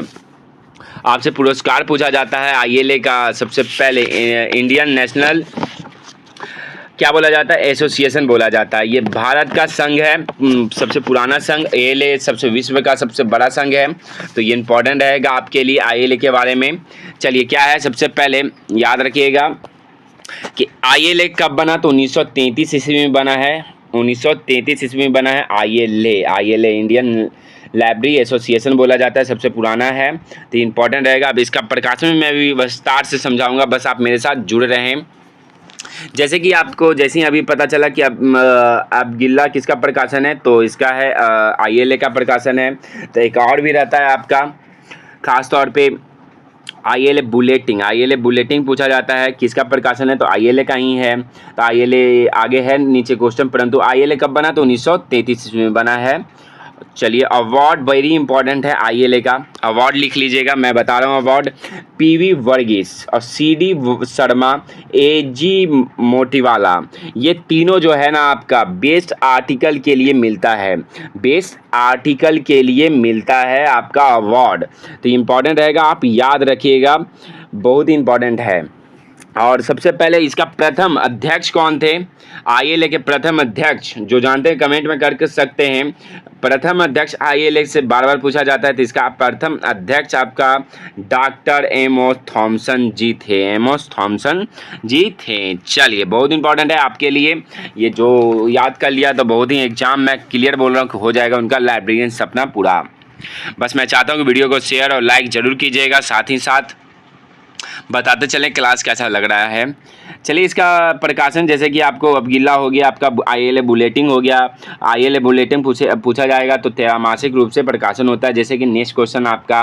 S1: आपसे पुरस्कार पूछा जाता है। आईएलए का सबसे पहले इंडियन नेशनल क्या बोला जाता है? एसोसिएशन बोला जाता है। ये भारत का संघ है, सबसे पुराना संघ। आईएलए सबसे विश्व का सबसे बड़ा संघ है। तो ये इंपॉर्टेंट रहेगा आपके लिए आईएलए के बारे में। चलिए क्या है, सबसे पहले याद रखिएगा कि आईएलए कब बना? तो 1933 ईस्वी में बना है। 1933 ईस्वी में बना है आईएलए। आईएलए इंडियन लाइब्रेरी एसोसिएशन बोला जाता है, सबसे पुराना है। तो इंपॉर्टेंट रहेगा। अब इसका प्रकाशन में मैं भी विस्तार से समझाऊंगा, बस आप मेरे साथ जुड़े रहें। जैसे कि आपको जैसे ही अभी पता चला कि अब गिल्ला किसका प्रकाशन है, तो इसका है आईएलए का प्रकाशन है। तो एक और भी रहता है आपका खास तौर पे आईएलए बुलेटिन। आईएलए बुलेटिन पूछा जाता है, किसका प्रकाशन है? तो आईएलए का ही है। तो आईएलए आगे है नीचे क्वेश्चन, परंतु आईएलए कब बना? तो 1933 ईस्वी में बना है। चलिए अवार्ड वेरी इंपॉर्टेंट है आईएलए का। अवार्ड लिख लीजिएगा, मैं बता रहा हूँ अवार्ड। पीवी वर्गीस और सीडी शर्मा, एजी मोतीवाला, ये तीनों जो है ना आपका बेस्ट आर्टिकल के लिए मिलता है। बेस्ट आर्टिकल के लिए मिलता है आपका अवार्ड। तो इम्पॉर्टेंट रहेगा, आप याद रखिएगा, बहुत ही इम्पॉर्टेंट है। और सबसे पहले इसका प्रथम अध्यक्ष कौन थे? आईएलए के प्रथम अध्यक्ष जो जानते हैं कमेंट में कर सकते हैं। प्रथम अध्यक्ष आईएलए से बार बार पूछा जाता है, तो इसका प्रथम अध्यक्ष आपका डॉक्टर एमोस थॉमसन जी थे। एमोस थॉमसन जी थे। चलिए बहुत इंपॉर्टेंट है आपके लिए, ये जो याद कर लिया तो बहुत ही एग्जाम में क्लियर बोल रहा हूँ हो जाएगा उनका लाइब्रेरियन सपना पूरा। बस मैं चाहता हूँ कि वीडियो को शेयर और लाइक ज़रूर कीजिएगा, साथ ही साथ बताते चलें क्लास कैसा लग रहा है। चलिए इसका प्रकाशन जैसे कि आपको अब गिल्ला हो गया, आपका आईएलए बुलेटिन हो गया। आईएलए बुलेटिन पूछा जाएगा तो त्रैमासिक रूप से प्रकाशन होता है। जैसे कि नेक्स्ट क्वेश्चन आपका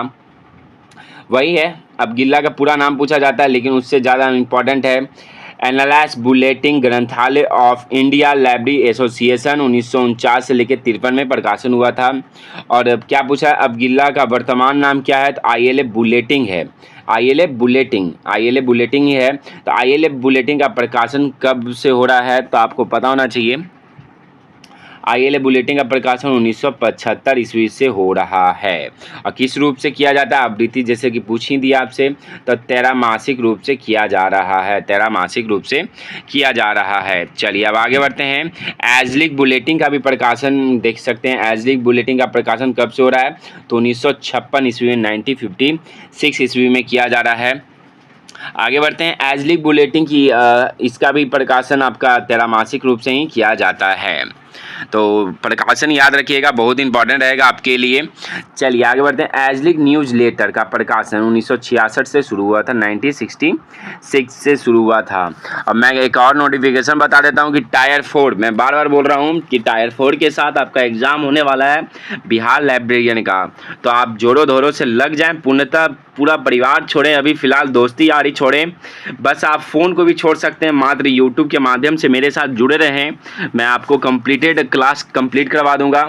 S1: वही है। अब गिल्ला का पूरा नाम पूछा जाता है, लेकिन उससे ज़्यादा इम्पॉर्टेंट है एनालाइज बुलेटिन ग्रंथालय ऑफ इंडिया लाइब्रेरी एसोसिएशन 1949 से लेकर 53 में प्रकाशन हुआ था। और अब क्या पूछा है, अब गिल्ला का वर्तमान नाम क्या है? तो आईएलए बुलेटिन है। आईएलए बुलेटिन ही है। तो आईएलए बुलेटिन का प्रकाशन कब से हो रहा है? तो आपको पता होना चाहिए। आईएलए बुलेटिन का प्रकाशन 1975 ईस्वी से हो रहा है। और किस रूप से किया जाता है? आवृत्ति जैसे कि पूछ ही दिया आपसे, तो त्रैमासिक रूप से किया जा रहा है। त्रैमासिक रूप से किया जा रहा है। चलिए अब आगे बढ़ते हैं। एजलिक बुलेटिन का भी प्रकाशन देख सकते हैं। एजलिक बुलेटिन का प्रकाशन कब से हो रहा है? तो 1956 ईस्वी में 1956 ईस्वी में किया जा रहा है। आगे बढ़ते हैं। एजलिक बुलेटिन की इसका भी प्रकाशन आपका त्रैमासिक रूप से ही किया जाता है। तो प्रकाशन याद रखिएगा, बहुत इंपॉर्टेंट रहेगा आपके लिए। चलिए आगे बढ़ते हैं। एजलिक न्यूज़ लेटर का प्रकाशन 1966 से शुरू हुआ था। 1966 से शुरू हुआ था। अब मैं एक और नोटिफिकेशन बता देता हूं कि टायर 4, मैं बार बार बोल रहा हूं कि टायर 4 के साथ आपका एग्जाम होने वाला है बिहार लाइब्रेरियन का। तो आप जोरों धोरों से लग जाएं, पूर्णतः पूरा परिवार छोड़ें, अभी फिलहाल दोस्ती यारी छोड़ें, बस आप फ़ोन को भी छोड़ सकते हैं। मात्र यूट्यूब के माध्यम से मेरे साथ जुड़े रहें, मैं आपको कंप्लीटेड क्लास कंप्लीट करवा दूंगा।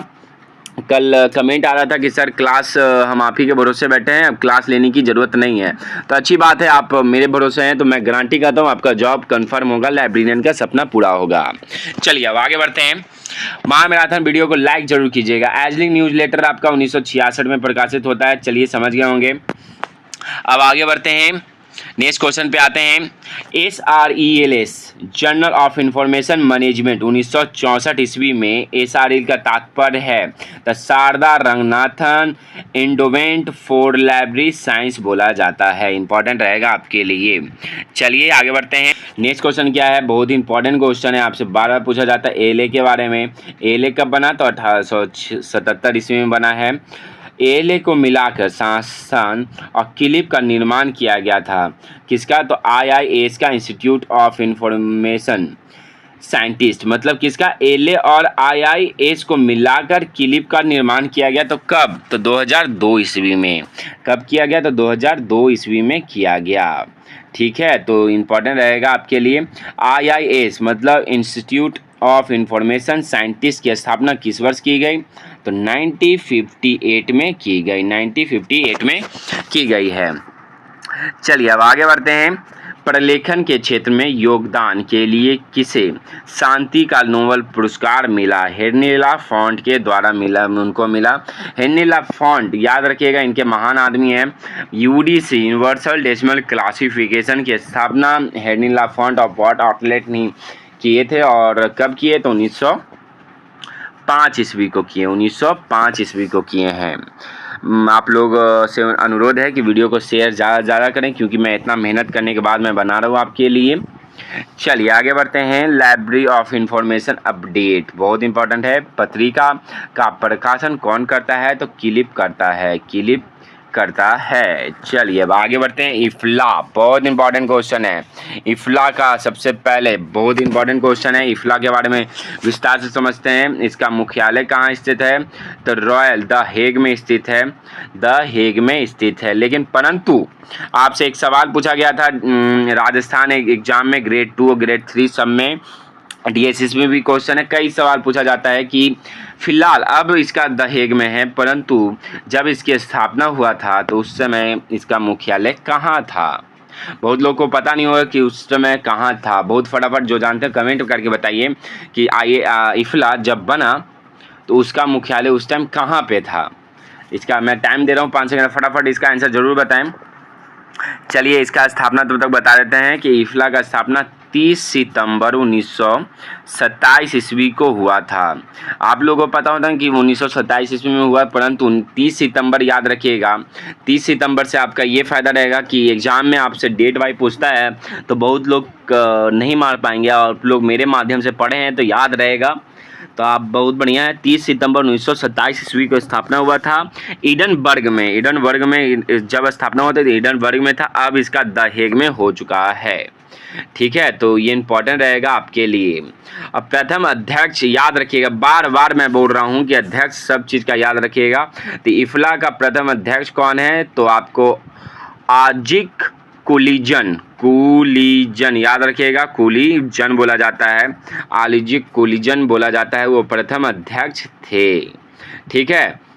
S1: कल कमेंट आ रहा था कि सर क्लास हम आप ही के भरोसे बैठे हैं, अब क्लास लेने की ज़रूरत नहीं है। तो अच्छी बात है, आप मेरे भरोसे हैं, तो मैं गारंटी करता हूँ आपका जॉब कंफर्म होगा, लाइब्रेरियन का सपना पूरा होगा। चलिए अब आगे बढ़ते हैं। महामैराथन वीडियो को लाइक जरूर कीजिएगा। एजलिक न्यूज़ लेटर आपका 1966 में प्रकाशित होता है। चलिए समझ गए होंगे। अब आगे बढ़ते हैं, नेक्स्ट क्वेश्चन पे आते हैं। SRELS journal of information management 1964 ईस्वी में SREL का तात्पर्य है the Sarada Ranganathan endowment for library science बोला जाता है। इंपॉर्टेंट रहेगा आपके लिए। चलिए आगे बढ़ते हैं। नेक्स्ट क्वेश्चन क्या है? बहुत ही इंपॉर्टेंट क्वेश्चन है, आपसे बार बार पूछा जाता है एएलए के बारे में। एएलए कब बना? तो 1877 ईस्वी में बना है। एएलए को मिलाकर शासन और क्लिप का निर्माण किया गया था। किसका? तो IIS का, इंस्टीट्यूट ऑफ इंफॉर्मेशन साइंटिस्ट, मतलब किसका, एले और IIS को मिलाकर क्लिप का निर्माण किया गया। तो कब, तो 2002 ईस्वी में। कब किया गया, तो 2002 ईस्वी में किया गया। ठीक है, तो इम्पोर्टेंट रहेगा आपके लिए। IIS मतलब इंस्टीट्यूट ऑफ इंफॉर्मेशन साइंटिस्ट की स्थापना किस वर्ष की गई, तो 1958 में की गई, 1958 में की गई है। चलिए अब आगे बढ़ते हैं। प्रलेखन के क्षेत्र में योगदान के लिए किसे शांति का नोबेल पुरस्कार मिला, हेनरी लाफॉन्ट के द्वारा मिला, उनको मिला। हेनरी लाफॉन्ट याद रखिएगा, इनके महान आदमी हैं। UDC यूनिवर्सल डेसिमल क्लासिफिकेशन की स्थापना हेनरी लाफॉन्ट और पॉट आउटलेट ने किए थे, और कब किए, तो 1905 ईस्वी को किए, 1905 ईस्वी को किए हैं। आप लोग से अनुरोध है कि वीडियो को शेयर ज़्यादा करें, क्योंकि मैं इतना मेहनत करने के बाद मैं बना रहा हूँ आपके लिए। चलिए आगे बढ़ते हैं। लाइब्रेरी ऑफ इंफॉर्मेशन अपडेट बहुत इंपॉर्टेंट है। पत्रिका का प्रकाशन कौन करता है, तो क्लिप करता है, क्लिप करता है। चलिए अब आगे बढ़ते हैं। इफला बहुत इंपॉर्टेंट क्वेश्चन है। इफला का सबसे पहले बहुत इंपॉर्टेंट क्वेश्चन है। इफला के बारे में विस्तार से समझते हैं। इसका मुख्यालय कहाँ स्थित है, तो रॉयल द हेग में स्थित है, द हेग में स्थित है। लेकिन परंतु आपसे एक सवाल पूछा गया था राजस्थान एग्जाम में, ग्रेड 2 और ग्रेड 3 सब में, DSS में भी क्वेश्चन है। कई सवाल पूछा जाता है कि फिलहाल अब इसका द हेग में है, परंतु जब इसकी स्थापना हुआ था तो उस समय इसका मुख्यालय कहाँ था। बहुत लोगों को पता नहीं होगा कि उस समय कहाँ था। बहुत फटाफट जो जानते हैं कमेंट करके बताइए कि इफला जब बना तो उसका मुख्यालय उस टाइम कहाँ पे था। इसका मैं टाइम दे रहा हूँ 5 सेकंड, फटाफट इसका आंसर जरूर बताएं। चलिए इसका स्थापना तब तक बता देते हैं कि इफला का स्थापना 30 सितंबर 1927 ईस्वी को हुआ था। आप लोगों को पता होता है कि 1927 ईस्वी में हुआ, परंतु 30 सितंबर याद रखिएगा। 30 सितंबर से आपका ये फ़ायदा रहेगा कि एग्ज़ाम में आपसे डेट वाइज पूछता है तो बहुत लोग नहीं मार पाएंगे, और लोग मेरे माध्यम से पढ़े हैं तो याद रहेगा। तो आप बहुत बढ़िया है। 30 सितंबर 1927 ईस्वी को स्थापना हुआ था एडनबर्ग में। एडनबर्ग में जब स्थापना हुआ था तो एडनबर्ग में था, अब इसका द हेग में हो चुका है। ठीक है, तो ये इंपॉर्टेंट रहेगा आपके लिए। अब प्रथम अध्यक्ष याद रखिएगा, बार बार मैं बोल रहा हूँ कि अध्यक्ष सब चीज़ का याद रखिएगा। तो इफला का प्रथम अध्यक्ष कौन है, तो आपको आजिक कुलीजन याद रखिएगा, कुलीजन बोला जाता है, आलिजिक कुलीजन बोला जाता है, वो प्रथम अध्यक्ष थे। ठीक है,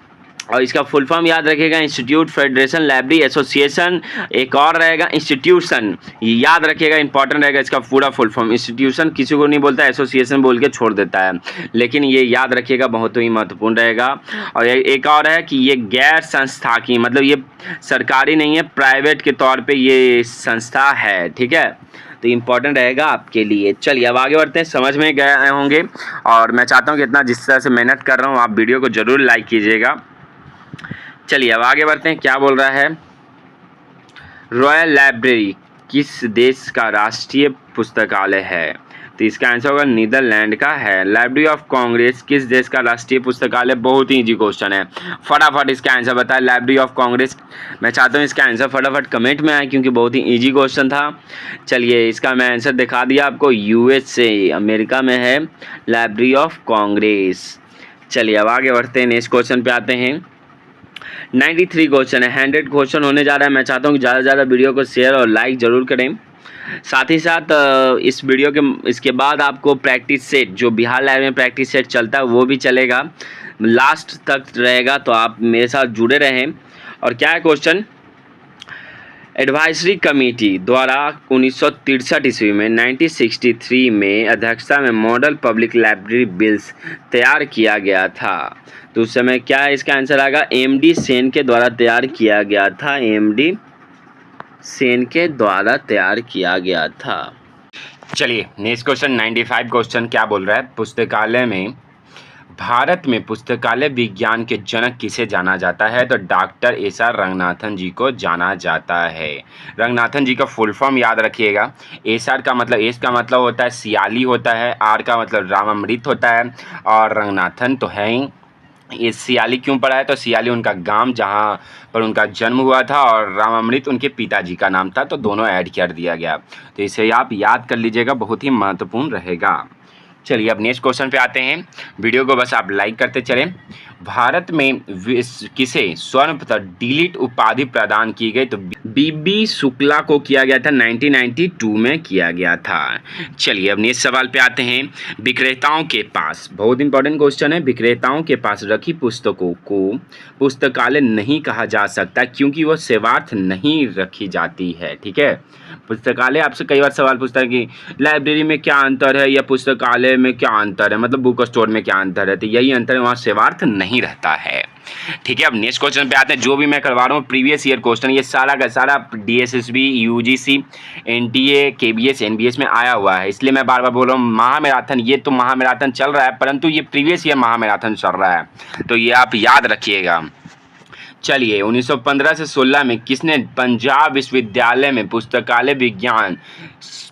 S1: और इसका फुल फॉर्म याद रखिएगा, इंस्टीट्यूट फेडरेशन लाइब्रेरी एसोसिएशन। एक और रहेगा इंस्टीट्यूशन, याद रखिएगा, इंपॉर्टेंट रहेगा इसका पूरा फुल फॉर्म। इंस्टीट्यूशन किसी को नहीं बोलता, एसोसिएशन बोल के छोड़ देता है, लेकिन ये याद रखिएगा, बहुत ही महत्वपूर्ण रहेगा। और एक और है कि ये गैर संस्था की, मतलब ये सरकारी नहीं है, प्राइवेट के तौर पर ये संस्था है। ठीक है, तो इम्पॉर्टेंट रहेगा आपके लिए। चलिए अब आगे बढ़ते हैं। समझ में गए होंगे, और मैं चाहता हूँ कि इतना जिस तरह से मेहनत कर रहा हूँ आप वीडियो को ज़रूर लाइक कीजिएगा। चलिए अब आगे बढ़ते हैं। क्या बोल रहा है, रॉयल लाइब्रेरी किस देश का राष्ट्रीय पुस्तकालय है, तो इसका आंसर होगा नीदरलैंड का है। लाइब्रेरी ऑफ कांग्रेस किस देश का राष्ट्रीय पुस्तकालय, बहुत ही इजी क्वेश्चन है, फटाफट इसका आंसर बताएं। लाइब्रेरी ऑफ कांग्रेस, मैं चाहता हूँ इसका आंसर फटाफट कमेंट में आए, क्योंकि बहुत ही इजी क्वेश्चन था। चलिए इसका मैं आंसर दिखा दिया आपको, USA अमेरिका में है लाइब्रेरी ऑफ कांग्रेस। चलिए अब आगे बढ़ते हैं, नेक्स्ट क्वेश्चन पे आते हैं। 93 क्वेश्चन है, 100 क्वेश्चन होने जा रहा है। मैं चाहता हूँ कि ज़्यादा से ज़्यादा वीडियो को शेयर और लाइक ज़रूर करें। साथ ही साथ इस वीडियो के इसके बाद आपको प्रैक्टिस सेट, जो बिहार लाइव में प्रैक्टिस सेट चलता है वो भी चलेगा, लास्ट तक रहेगा, तो आप मेरे साथ जुड़े रहें। और क्या है क्वेश्चन, एडवाइजरी कमेटी द्वारा 1963 ईस्वी में 1963 में अध्यक्षता में मॉडल पब्लिक लाइब्रेरी बिल्स तैयार किया गया था। तो उस समय क्या है, इसका आंसर आएगा MD सेन के द्वारा तैयार किया गया था, MD सेन के द्वारा तैयार किया गया था। चलिए नेक्स्ट क्वेश्चन 95 क्वेश्चन क्या बोल रहा है, पुस्तकालय में भारत में पुस्तकालय विज्ञान के जनक किसे जाना जाता है, तो डॉक्टर SR रंगनाथन जी को जाना जाता है। रंगनाथन जी का फुल फॉर्म याद रखिएगा। SR का मतलब, एस का मतलब होता है सियाली होता है, R का मतलब रामामृत होता है, और रंगनाथन तो है ही। ये सियाली क्यों पड़ा है, तो सियाली उनका गांव जहां पर उनका जन्म हुआ था, और रामामृत उनके पिताजी का नाम था, तो दोनों ऐड कर दिया गया। तो इसे आप याद कर लीजिएगा, बहुत ही महत्वपूर्ण रहेगा। चलिए अब नेक्स्ट क्वेश्चन पे आते हैं। वीडियो को बस आप लाइक करते चलें। भारत में किसे स्वर्ण पदक डिलीट उपाधि प्रदान की गई? तो बीबी शुक्ला को किया गया था, 1992 में किया गया था। चलिए अब नेक्स्ट सवाल पे आते हैं। विक्रेताओं के पास, बहुत इंपॉर्टेंट क्वेश्चन है, विक्रेताओं के पास रखी पुस्तकों को पुस्तकालय नहीं कहा जा सकता क्योंकि वह सेवार्थ नहीं रखी जाती है। ठीक है, पुस्तकालय आपसे कई बार सवाल पूछता है कि लाइब्रेरी में क्या अंतर है या पुस्तकालय में क्या अंतर है, मतलब बुक स्टोर में क्या अंतर है, तो यही अंतर है, वहाँ सेवार्थ नहीं रहता है। ठीक है, अब नेक्स्ट क्वेश्चन पे आते हैं। जो भी मैं करवा रहा हूँ प्रीवियस ईयर क्वेश्चन, ये सारा का सारा DSSB, UGC, NTA, KBS, NBS में आया हुआ है, इसलिए मैं बार बार बोल रहा हूँ महामैराथन। ये तो महामैराथन चल रहा है, परंतु ये प्रीवियस ईयर महामैराथन चल रहा है, तो ये आप याद रखिएगा। चलिए 1915 से 16 में किसने पंजाब विश्वविद्यालय में पुस्तकालय विज्ञान,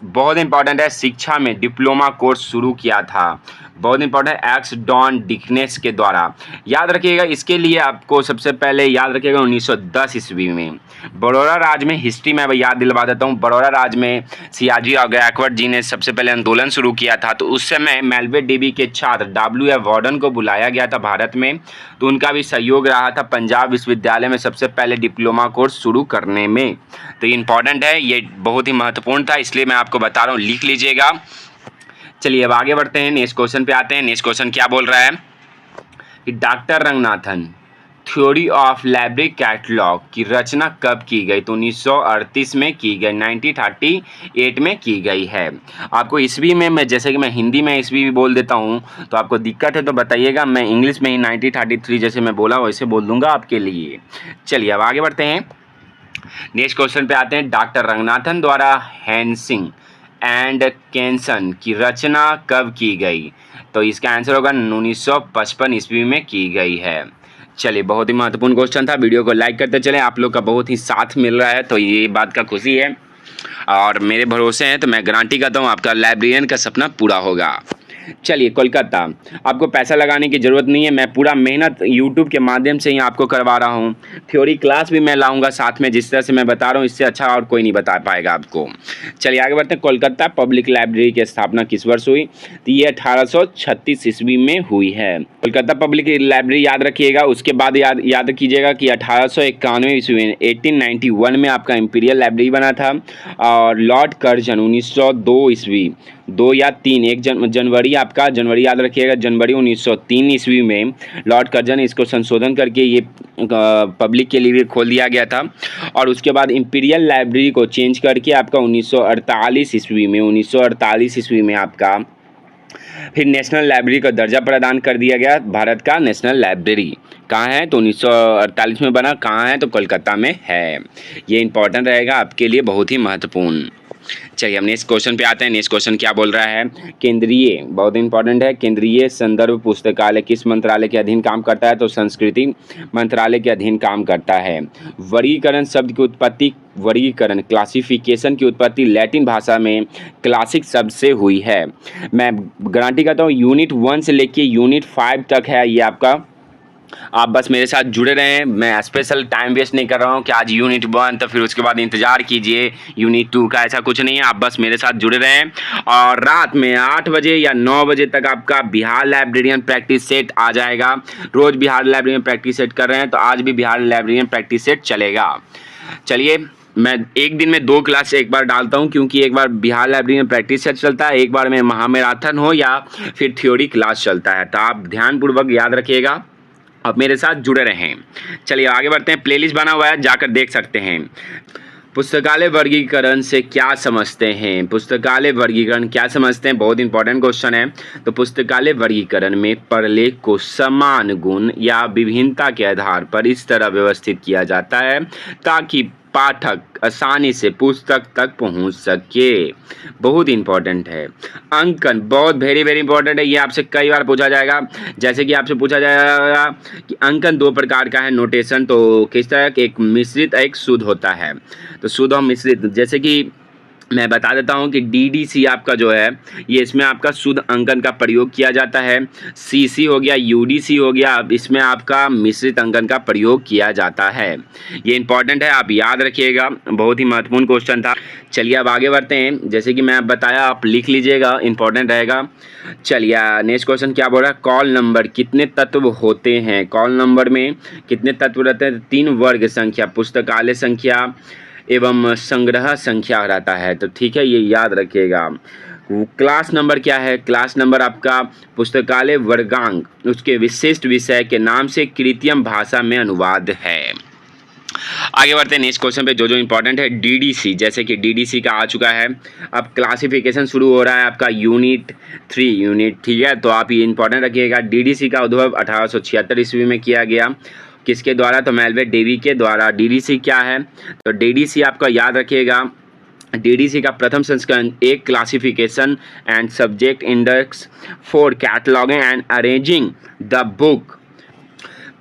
S1: बहुत इंपॉर्टेंट है, शिक्षा में डिप्लोमा कोर्स शुरू किया था? बहुत इंपॉर्टेंट है, एक्स डॉन डिकनेस के द्वारा। याद रखिएगा, इसके लिए आपको सबसे पहले याद रखिएगा 1910 ईस्वी में बड़ौदा राज्य में, हिस्ट्री में याद दिलवा देता हूँ, बड़ौदा राज्य में सियाजी और गायकवाड़ जी ने सबसे पहले आंदोलन शुरू किया था। तो उस समय मेलवे डीबी के छात्र W.F. वार्डन को बुलाया गया था भारत में, तो उनका भी सहयोग रहा था पंजाब विश्वविद्यालय में सबसे पहले डिप्लोमा कोर्स शुरू करने में। तो ये इंपॉर्टेंट है, ये बहुत ही महत्वपूर्ण था, इसलिए मैं आपको बता रहा हूँ, लिख लीजिएगा। चलिए अब आगे बढ़ते हैं, नेक्स्ट क्वेश्चन पे आते हैं। नेक्स्ट क्वेश्चन क्या बोल रहा है कि doctor Ranganathan theory of library catalogue की रचना कब की गई? तो 1938 में की गई, 1938 में की गई है। आपको ईस्वी में, मैं जैसे कि मैं हिंदी में ईस्वी भी बोल देता हूँ, तो आपको दिक्कत है तो बताइएगा, मैं इंग्लिश में ही 1933 जैसे मैं बोला वैसे बोल दूंगा आपके लिए। चलिए अब आगे बढ़ते हैं, नेक्स्ट क्वेश्चन पे आते हैं। डॉक्टर रंगनाथन द्वारा हैंसिंग एंड केंसन की रचना कब की गई? तो इसका आंसर होगा 1955 ईस्वी में की गई है। चलिए बहुत ही महत्वपूर्ण क्वेश्चन था, वीडियो को लाइक करते चलें, आप लोग का बहुत ही साथ मिल रहा है, तो ये बात का खुशी है और मेरे भरोसे हैं, तो मैं गारंटी करता हूँ आपका लाइब्रेरियन का सपना पूरा होगा। चलिए कोलकाता, आपको पैसा लगाने की ज़रूरत नहीं है, मैं पूरा मेहनत यूट्यूब के माध्यम से ही आपको करवा रहा हूँ। थ्योरी क्लास भी मैं लाऊंगा साथ में, जिस तरह से मैं बता रहा हूँ इससे अच्छा और कोई नहीं बता पाएगा आपको। चलिए आगे बढ़ते हैं। कोलकाता पब्लिक लाइब्रेरी की स्थापना किस वर्ष हुई? तो ये 1836 ईस्वी में हुई है। कोलकाता पब्लिक लाइब्रेरी याद रखिएगा, उसके बाद याद कीजिएगा कि 1891 ईस्वी में 1891 में आपका इंपीरियल लाइब्रेरी बना था, और लॉर्ड कर्जन 1902 ईस्वी 2 या 3 एक जनवरी, आपका जनवरी याद रखिएगा, जनवरी 1903 ईस्वी में लॉर्ड कर्जन ने इसको संशोधन करके ये पब्लिक के लिए खोल दिया गया था। और उसके बाद इंपीरियल लाइब्रेरी को चेंज करके आपका 1948 ईस्वी में आपका फिर नेशनल लाइब्रेरी का दर्जा प्रदान कर दिया गया। भारत का नेशनल लाइब्रेरी कहाँ है? तो 1948 में बना। कहाँ है? तो कोलकाता में है। ये इंपॉर्टेंट रहेगा आपके लिए, बहुत ही महत्वपूर्ण। चलिए हम नेक्स्ट क्वेश्चन पे आते हैं। नेक्स्ट क्वेश्चन क्या बोल रहा है? केंद्रीय, बहुत इंपॉर्टेंट है, केंद्रीय संदर्भ पुस्तकालय किस मंत्रालय के अधीन काम करता है? तो संस्कृति मंत्रालय के अधीन काम करता है। वर्गीकरण शब्द की उत्पत्ति, वर्गीकरण क्लासिफिकेशन की उत्पत्ति लैटिन भाषा में क्लासिक शब्द से हुई है। मैं गारंटी करता हूँ यूनिट 1 से लेके यूनिट 5 तक है ये आपका। आप बस मेरे साथ जुड़े रहें, मैं स्पेशल टाइम वेस्ट नहीं कर रहा हूँ कि आज यूनिट 1 तो फिर उसके बाद इंतज़ार कीजिए यूनिट 2 का, ऐसा कुछ नहीं है। आप बस मेरे साथ जुड़े रहें और रात में 8 बजे या 9 बजे तक आपका बिहार लाइब्रेरियन प्रैक्टिस सेट आ जाएगा। रोज़ बिहार लाइब्रेरियन प्रैक्टिस सेट कर रहे हैं, तो आज भी बिहार लाइब्रेरियन प्रैक्टिस सेट चलेगा। चलिए मैं एक दिन में 2 क्लास एक बार डालता हूं, क्योंकि एक बार बिहार लाइब्रेरी में प्रैक्टिस सेट चलता है, एक बार में महामैराथन हो या फिर थ्योरी क्लास चलता है। तो आप ध्यानपूर्वक याद रखिएगा, आप मेरे साथ जुड़े रहें। चलिए आगे बढ़ते हैं, प्लेलिस्ट बना हुआ है, जाकर देख सकते हैं। पुस्तकालय वर्गीकरण से क्या समझते हैं? पुस्तकालय वर्गीकरण क्या समझते हैं? बहुत इंपॉर्टेंट क्वेश्चन है। तो पुस्तकालय वर्गीकरण में प्रलेख को समान गुण या विभिन्नता के आधार पर इस तरह व्यवस्थित किया जाता है ताकि पाठक आसानी से पुस्तक तक पहुंच सके। बहुत इंपॉर्टेंट है। अंकन, बहुत वेरी इंपॉर्टेंट है, ये आपसे कई बार पूछा जाएगा। जैसे कि आपसे पूछा जाएगा कि अंकन 2 प्रकार का है, नोटेशन तो किस तरह, एक मिश्रित एक शुद्ध होता है। तो शुद्ध और मिश्रित, जैसे कि मैं बता देता हूं कि डीडीसी आपका जो है ये इसमें आपका शुद्ध अंकन का प्रयोग किया जाता है। सीसी हो गया, यूडीसी हो गया, अब इसमें आपका मिश्रित अंकन का प्रयोग किया जाता है। ये इंपॉर्टेंट है, आप याद रखिएगा, बहुत ही महत्वपूर्ण क्वेश्चन था। चलिए अब आगे बढ़ते हैं, जैसे कि मैं बताया आप लिख लीजिएगा, इंपॉर्टेंट रहेगा। चलिए नेक्स्ट क्वेश्चन क्या बोल रहा है, कॉल नंबर कितने तत्व होते हैं? कॉल नंबर में कितने तत्व रहते हैं? 3 वर्ग संख्या, पुस्तकालय संख्या एवं संग्रह संख्या रहता है। तो ठीक है, ये याद रखिएगा। क्लास नंबर क्या है? क्लास नंबर आपका पुस्तकालय वर्गांक, उसके विशिष्ट विषय के नाम से कृत्रिम भाषा में अनुवाद है। आगे बढ़ते हैं नेक्स्ट क्वेश्चन पे, जो जो इंपॉर्टेंट है। डीडीसी, जैसे कि डीडीसी का आ चुका है, अब क्लासिफिकेशन शुरू हो रहा है आपका यूनिट 3 यूनिट, ठीक है। तो आप ये इंपॉर्टेंट रखिएगा। डीडीसी का उद्भव 1876 ईस्वी में किया गया। किसके द्वारा? तो मेल्विन डेवी के द्वारा। डीडीसी क्या है? तो डीडीसी आपका याद रखिएगा, डीडीसी का प्रथम संस्करण एक classification and subject index for cataloguing and arranging the book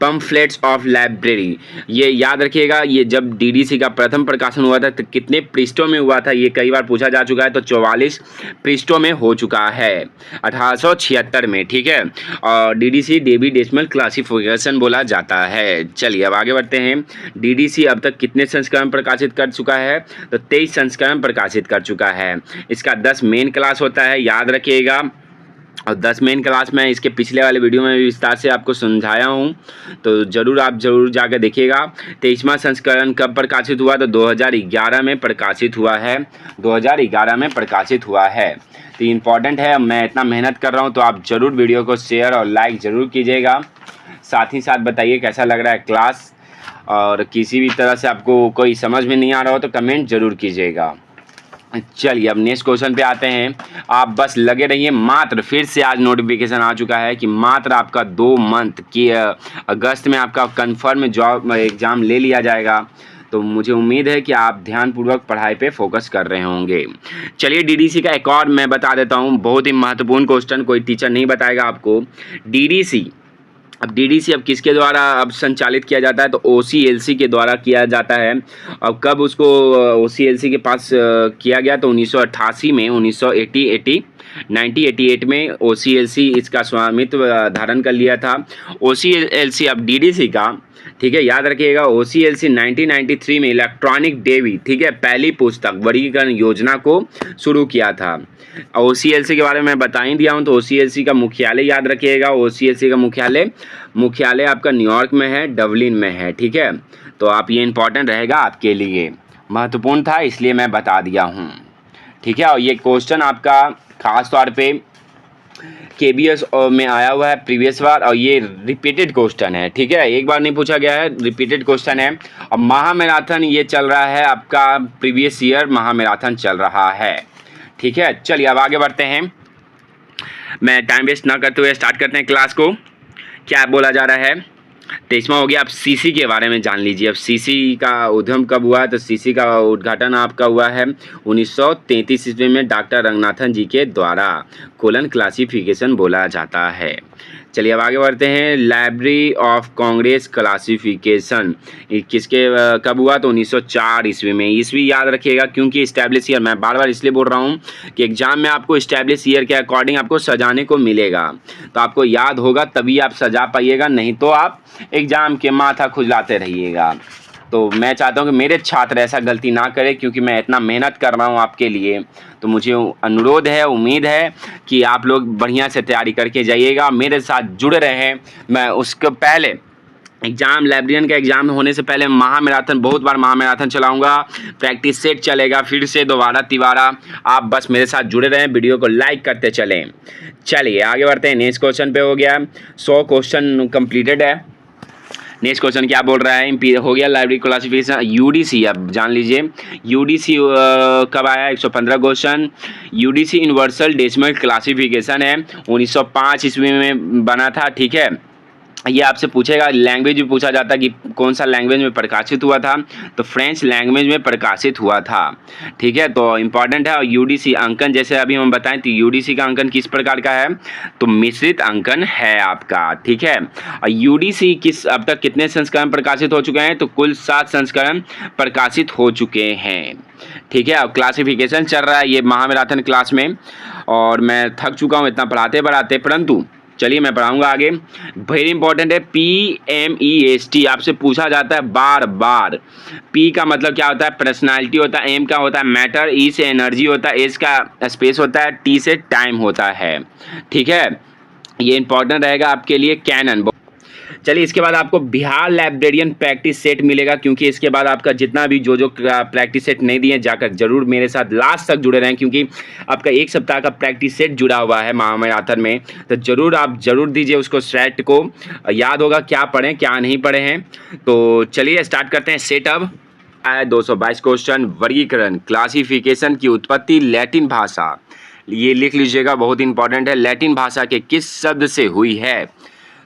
S1: pamphlets of library. ये याद रखिएगा, ये जब डीडीसी का प्रथम प्रकाशन हुआ था तो कितने पृष्ठों में हुआ था? ये कई बार पूछा जा चुका है। तो 44 पृष्ठों में हो चुका है 1876 में, ठीक है। और डीडीसी डेवी डेसिमल क्लासिफिकेशन बोला जाता है। चलिए अब आगे बढ़ते हैं। डीडीसी अब तक कितने संस्करण प्रकाशित कर चुका है? तो 23 संस्करण प्रकाशित कर चुका है। इसका 10 मेन क्लास होता है, याद रखिएगा। और 10 मेन क्लास में इसके पिछले वाले वीडियो में विस्तार से आपको समझाया हूँ, तो आप जरूर जाकर देखिएगा। 23वां संस्करण कब प्रकाशित हुआ? तो 2011 में प्रकाशित हुआ है। 2011 में प्रकाशित हुआ है। तो इम्पॉर्टेंट है, मैं इतना मेहनत कर रहा हूँ, तो आप ज़रूर वीडियो को शेयर और लाइक ज़रूर कीजिएगा। साथ ही साथ बताइए कैसा लग रहा है क्लास, और किसी भी तरह से आपको कोई समझ में नहीं आ रहा हो तो कमेंट ज़रूर कीजिएगा। चलिए अब नेक्स्ट क्वेश्चन पे आते हैं। आप बस लगे रहिए। मात्र फिर से आज नोटिफिकेशन आ चुका है कि मात्र आपका 2 मंथ की अगस्त में आपका कंफर्म जॉब एग्ज़ाम ले लिया जाएगा। तो मुझे उम्मीद है कि आप ध्यानपूर्वक पढ़ाई पे फोकस कर रहे होंगे। चलिए डीडीसी का एक और मैं बता देता हूँ, बहुत ही महत्वपूर्ण क्वेश्चन, कोई टीचर नहीं बताएगा आपको। डीडीसी अब किसके द्वारा अब संचालित किया जाता है? तो ओसीएलसी के द्वारा किया जाता है। अब कब उसको ओसीएलसी के पास किया गया? तो 1988 में, 1988 में ओसीएलसी इसका स्वामित्व धारण कर लिया था। ओसीएलसी अब डीडीसी का, ठीक है, याद रखिएगा। ओसीएलसी 1993 में इलेक्ट्रॉनिक डेवी, ठीक है, पहली पुस्तक वर्गीकरण योजना को शुरू किया था। ओसीएलसी के बारे में बता ही दिया हूँ। तो ओसीएलसी का मुख्यालय याद रखिएगा। ओसीएलसी का मुख्यालय आपका न्यूयॉर्क में है, डबलिन में है, ठीक है। तो आप ये इंपॉर्टेंट रहेगा आपके लिए, महत्वपूर्ण था इसलिए मैं बता दिया हूँ, ठीक है। और ये क्वेश्चन आपका खास तौर पे केबीएस में आया हुआ है प्रीवियस बार, और ये रिपीटेड क्वेश्चन है, ठीक है, एक बार नहीं पूछा गया है, रिपीटेड क्वेश्चन है। और महामैराथन ये चल रहा है आपका, प्रीवियस ईयर महामैराथन चल रहा है, ठीक है। चलिए अब आगे बढ़ते हैं। मैं टाइम वेस्ट ना करते हुए स्टार्ट करते हैं क्लास को। क्या बोला जा रहा है? 23वां हो गया। अब सीसी के बारे में जान लीजिए। अब सीसी का उद्गम कब हुआ? तो सीसी का उद्घाटन आपका हुआ है 1933 ईस्वी में डॉक्टर रंगनाथन जी के द्वारा। कोलन क्लासिफिकेशन बोला जाता है। चलिए अब आगे बढ़ते हैं। लाइब्रेरी ऑफ कांग्रेस क्लासिफिकेशन किसके कब हुआ? तो 1904 ईस्वी में। ईस्वी याद रखिएगा क्योंकि इस्टेब्लिश ईयर, मैं बार बार इसलिए बोल रहा हूँ कि एग्जाम में आपको इस्टेब्लिश ईयर के अकॉर्डिंग आपको सजाने को मिलेगा, तो आपको याद होगा तभी आप सजा पाइएगा, नहीं तो आप एग्जाम के माथा खुजलाते रहिएगा। तो मैं चाहता हूँ कि मेरे छात्र ऐसा गलती ना करें, क्योंकि मैं इतना मेहनत कर रहा हूँ आपके लिए। तो मुझे अनुरोध है, उम्मीद है कि आप लोग बढ़िया से तैयारी करके जाइएगा, मेरे साथ जुड़े रहें। मैं उसके पहले एग्जाम, लाइब्रेरियन का एग्जाम होने से पहले महामैराथन, बहुत बार महामैराथन चलाऊंगा, प्रैक्टिस सेट चलेगा फिर से दोबारा तिबारा। आप बस मेरे साथ जुड़े रहें, वीडियो को लाइक करते चलें। चलिए आगे बढ़ते हैं। नेक्स्ट क्वेश्चन पे हो गया 100 क्वेश्चन कंप्लीटेड है। नेक्स्ट क्वेश्चन क्या बोल रहा है? हो गया लाइब्रेरी क्लासिफिकेशन। यूडीसी अब जान लीजिए, यूडीसी कब आया? 115 question. UDC universal decimal classification है, 1905 ईस्वी में बना था, ठीक है। ये आपसे पूछेगा, लैंग्वेज भी पूछा जाता है कि कौन सा लैंग्वेज में प्रकाशित हुआ था, तो फ्रेंच लैंग्वेज में प्रकाशित हुआ था। ठीक है, तो इम्पॉर्टेंट है। और यूडीसी अंकन, जैसे अभी हम बताएं तो यूडीसी का अंकन किस प्रकार का है, तो मिश्रित अंकन है आपका। ठीक है, और यूडीसी किस अब तक कितने संस्करण प्रकाशित हो चुके हैं, तो कुल 7 संस्करण प्रकाशित हो चुके हैं। ठीक है, अब क्लासिफिकेशन चल रहा है ये महामैराथन क्लास में, और मैं थक चुका हूँ इतना पढ़ाते पढ़ाते, परंतु चलिए मैं पढ़ाऊंगा आगे। वेरी इंपॉर्टेंट है, PMEST आपसे पूछा जाता है बार बार। P का मतलब क्या होता है, पर्सनालिटी होता है। M का होता है मैटर, E से एनर्जी होता है, S का स्पेस होता है, T से टाइम होता है। ठीक है, ये इंपॉर्टेंट रहेगा आपके लिए। कैनन। चलिए इसके बाद आपको बिहार लाइब्रेरियन प्रैक्टिस सेट मिलेगा, क्योंकि इसके बाद आपका जितना भी जो प्रैक्टिस सेट नहीं दिए जाकर जरूर मेरे साथ लास्ट तक जुड़े रहें, क्योंकि आपका 1 सप्ताह का प्रैक्टिस सेट जुड़ा हुआ है महामैराथन में। तो जरूर आप जरूर दीजिए उसको, सेट को याद होगा क्या पढ़ें क्या नहीं पढ़े हैं। तो चलिए स्टार्ट करते हैं। सेट अब 222 क्वेश्चन। वर्गीकरण, क्लासिफिकेशन की उत्पत्ति लैटिन भाषा, ये लिख लीजिएगा, बहुत इंपॉर्टेंट है। लैटिन भाषा के किस शब्द से हुई है,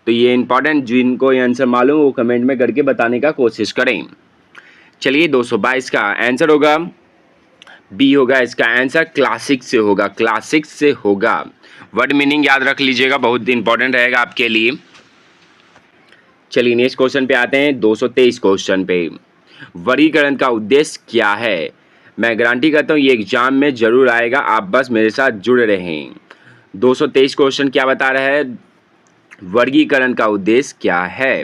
S1: तो ये इंपॉर्टेंट, जिनको ये आंसर मालूम वो कमेंट में करके बताने का कोशिश करें। चलिए 222 का आंसर होगा बी होगा इसका आंसर, क्लासिक से होगा, क्लासिक से होगा। वर्ड मीनिंग याद रख लीजिएगा, बहुत इंपॉर्टेंट रहेगा आपके लिए। चलिए नेक्स्ट क्वेश्चन पे आते हैं, 223 क्वेश्चन पे। वर्गीकरण का उद्देश्य क्या है, मैं गारंटी करता हूँ ये एग्जाम में जरूर आएगा, आप बस मेरे साथ जुड़े रहें। 223 क्वेश्चन क्या बता रहा है, वर्गीकरण का उद्देश्य क्या है।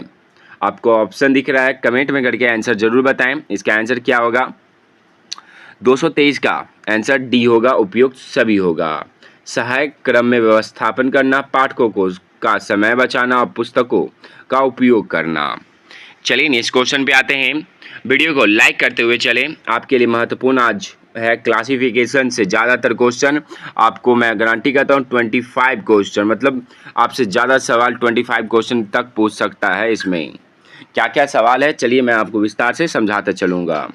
S1: आपको ऑप्शन दिख रहा है, कमेंट में करके आंसर जरूर बताएं, इसका आंसर क्या होगा। 223 का आंसर डी होगा, उपयुक्त सभी होगा। सहायक क्रम में व्यवस्थापन करना, पाठकों को का समय बचाना और पुस्तकों का उपयोग करना। चलिए नेक्स्ट क्वेश्चन पे आते हैं। वीडियो को लाइक करते हुए चलें, आपके लिए महत्वपूर्ण आज है क्लासिफिकेशन से ज़्यादातर क्वेश्चन। आपको मैं गारंटी करता हूँ 25 क्वेश्चन, मतलब आपसे ज़्यादा सवाल 25 क्वेश्चन तक पूछ सकता है। इसमें क्या क्या सवाल है, चलिए मैं आपको विस्तार से समझाता चलूँगा।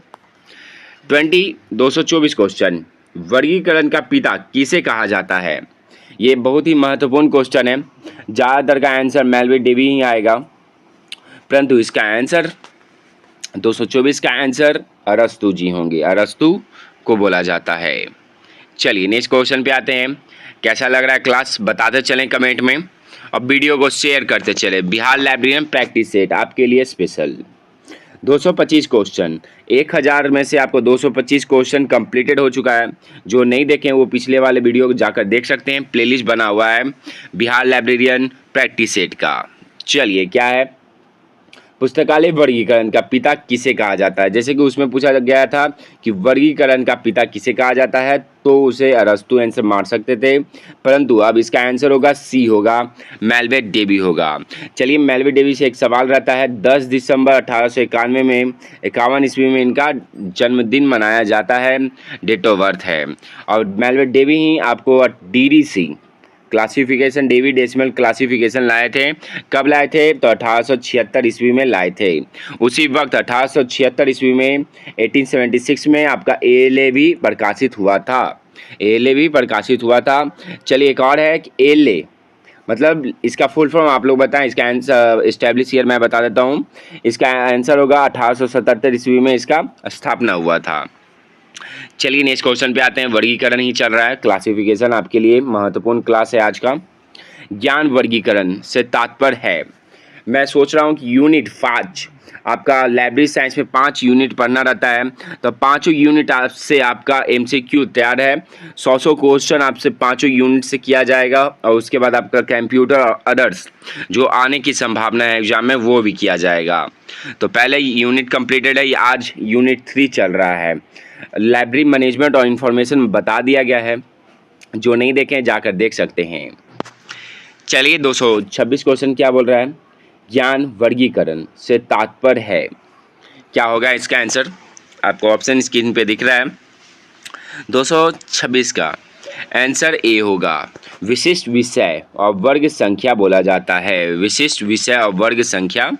S1: 224 क्वेश्चन, वर्गीकरण का पिता किसे कहा जाता है, ये बहुत ही महत्वपूर्ण क्वेश्चन है। ज़्यादातर का आंसर मेलविन डेवी ही आएगा, परंतु इसका आंसर 224 का आंसर अरस्तु जी होंगे, अरस्तु को बोला जाता है। चलिए नेक्स्ट क्वेश्चन पे आते हैं। कैसा लग रहा है क्लास, बताते चलें कमेंट में, और वीडियो को शेयर करते चले। बिहार लाइब्रेरियन प्रैक्टिस सेट आपके लिए स्पेशल। 225 क्वेश्चन, 1000 में से आपको 225 क्वेश्चन कंप्लीटेड हो चुका है। जो नहीं देखें वो पिछले वाले वीडियो को जाकर देख सकते हैं, प्लेलिस्ट बना हुआ है बिहार लाइब्रेरियन प्रैक्टिस सेट का। चलिए क्या है, पुस्तकालय वर्गीकरण का पिता किसे कहा जाता है। जैसे कि उसमें पूछा गया था कि वर्गीकरण का पिता किसे कहा जाता है, तो उसे अरस्तु आंसर मार सकते थे, परंतु अब इसका आंसर होगा सी होगा, मेलविन डेवी होगा। चलिए मेलविन डेवी से एक सवाल रहता है, 10 दिसंबर 1891 में 51 ईस्वी में इनका जन्मदिन मनाया जाता है, डेट ऑफ बर्थ है। और मेलविन डेवी ही आपको DDC classification, Dewey decimal classification लाए थे। कब लाए थे, तो 1876 ईस्वी में लाए थे। उसी वक्त 1876 ईस्वी में 1876 में आपका ALA भी प्रकाशित हुआ था, ALA भी प्रकाशित हुआ था। चलिए एक और है कि ALA मतलब इसका फुल फॉर्म आप लोग बताएं, इसका आंसर एस्टैब्लिश ईयर मैं बता देता हूँ। इसका आंसर होगा 1877 ईस्वी में इसका स्थापना हुआ था। चलिए नेक्स्ट क्वेश्चन पे आते हैं, वर्गीकरण ही चल रहा है, क्लासिफिकेशन आपके लिए महत्वपूर्ण क्लास है आज का। ज्ञान वर्गीकरण से तात्पर्य है, मैं सोच रहा हूँ कि यूनिट 5 आपका लाइब्रेरी साइंस में 5 यूनिट पढ़ना रहता है, तो पाँचों यूनिट आपसे आपका MCQ तैयार है। 100 क्वेश्चन आपसे पाँचों यूनिट से किया जाएगा, और उसके बाद आपका कंप्यूटर और अदर्स जो आने की संभावना है एग्जाम में वो भी किया जाएगा। तो पहले यूनिट कंप्लीटेड है, आज यूनिट 3 चल रहा है। लाइब्रेरी मैनेजमेंट और इन्फॉर्मेशन बता दिया गया है, जो नहीं देखें जाकर देख सकते हैं। चलिए 226 क्वेश्चन क्या बोल रहा है, ज्ञान वर्गीकरण से तात्पर्य है, क्या होगा इसका आंसर, आपको ऑप्शन स्क्रीन पे दिख रहा है। 226 का आंसर ए होगा, विशिष्ट विषय और वर्ग संख्या बोला जाता है, विशिष्ट विषय और वर्ग संख्या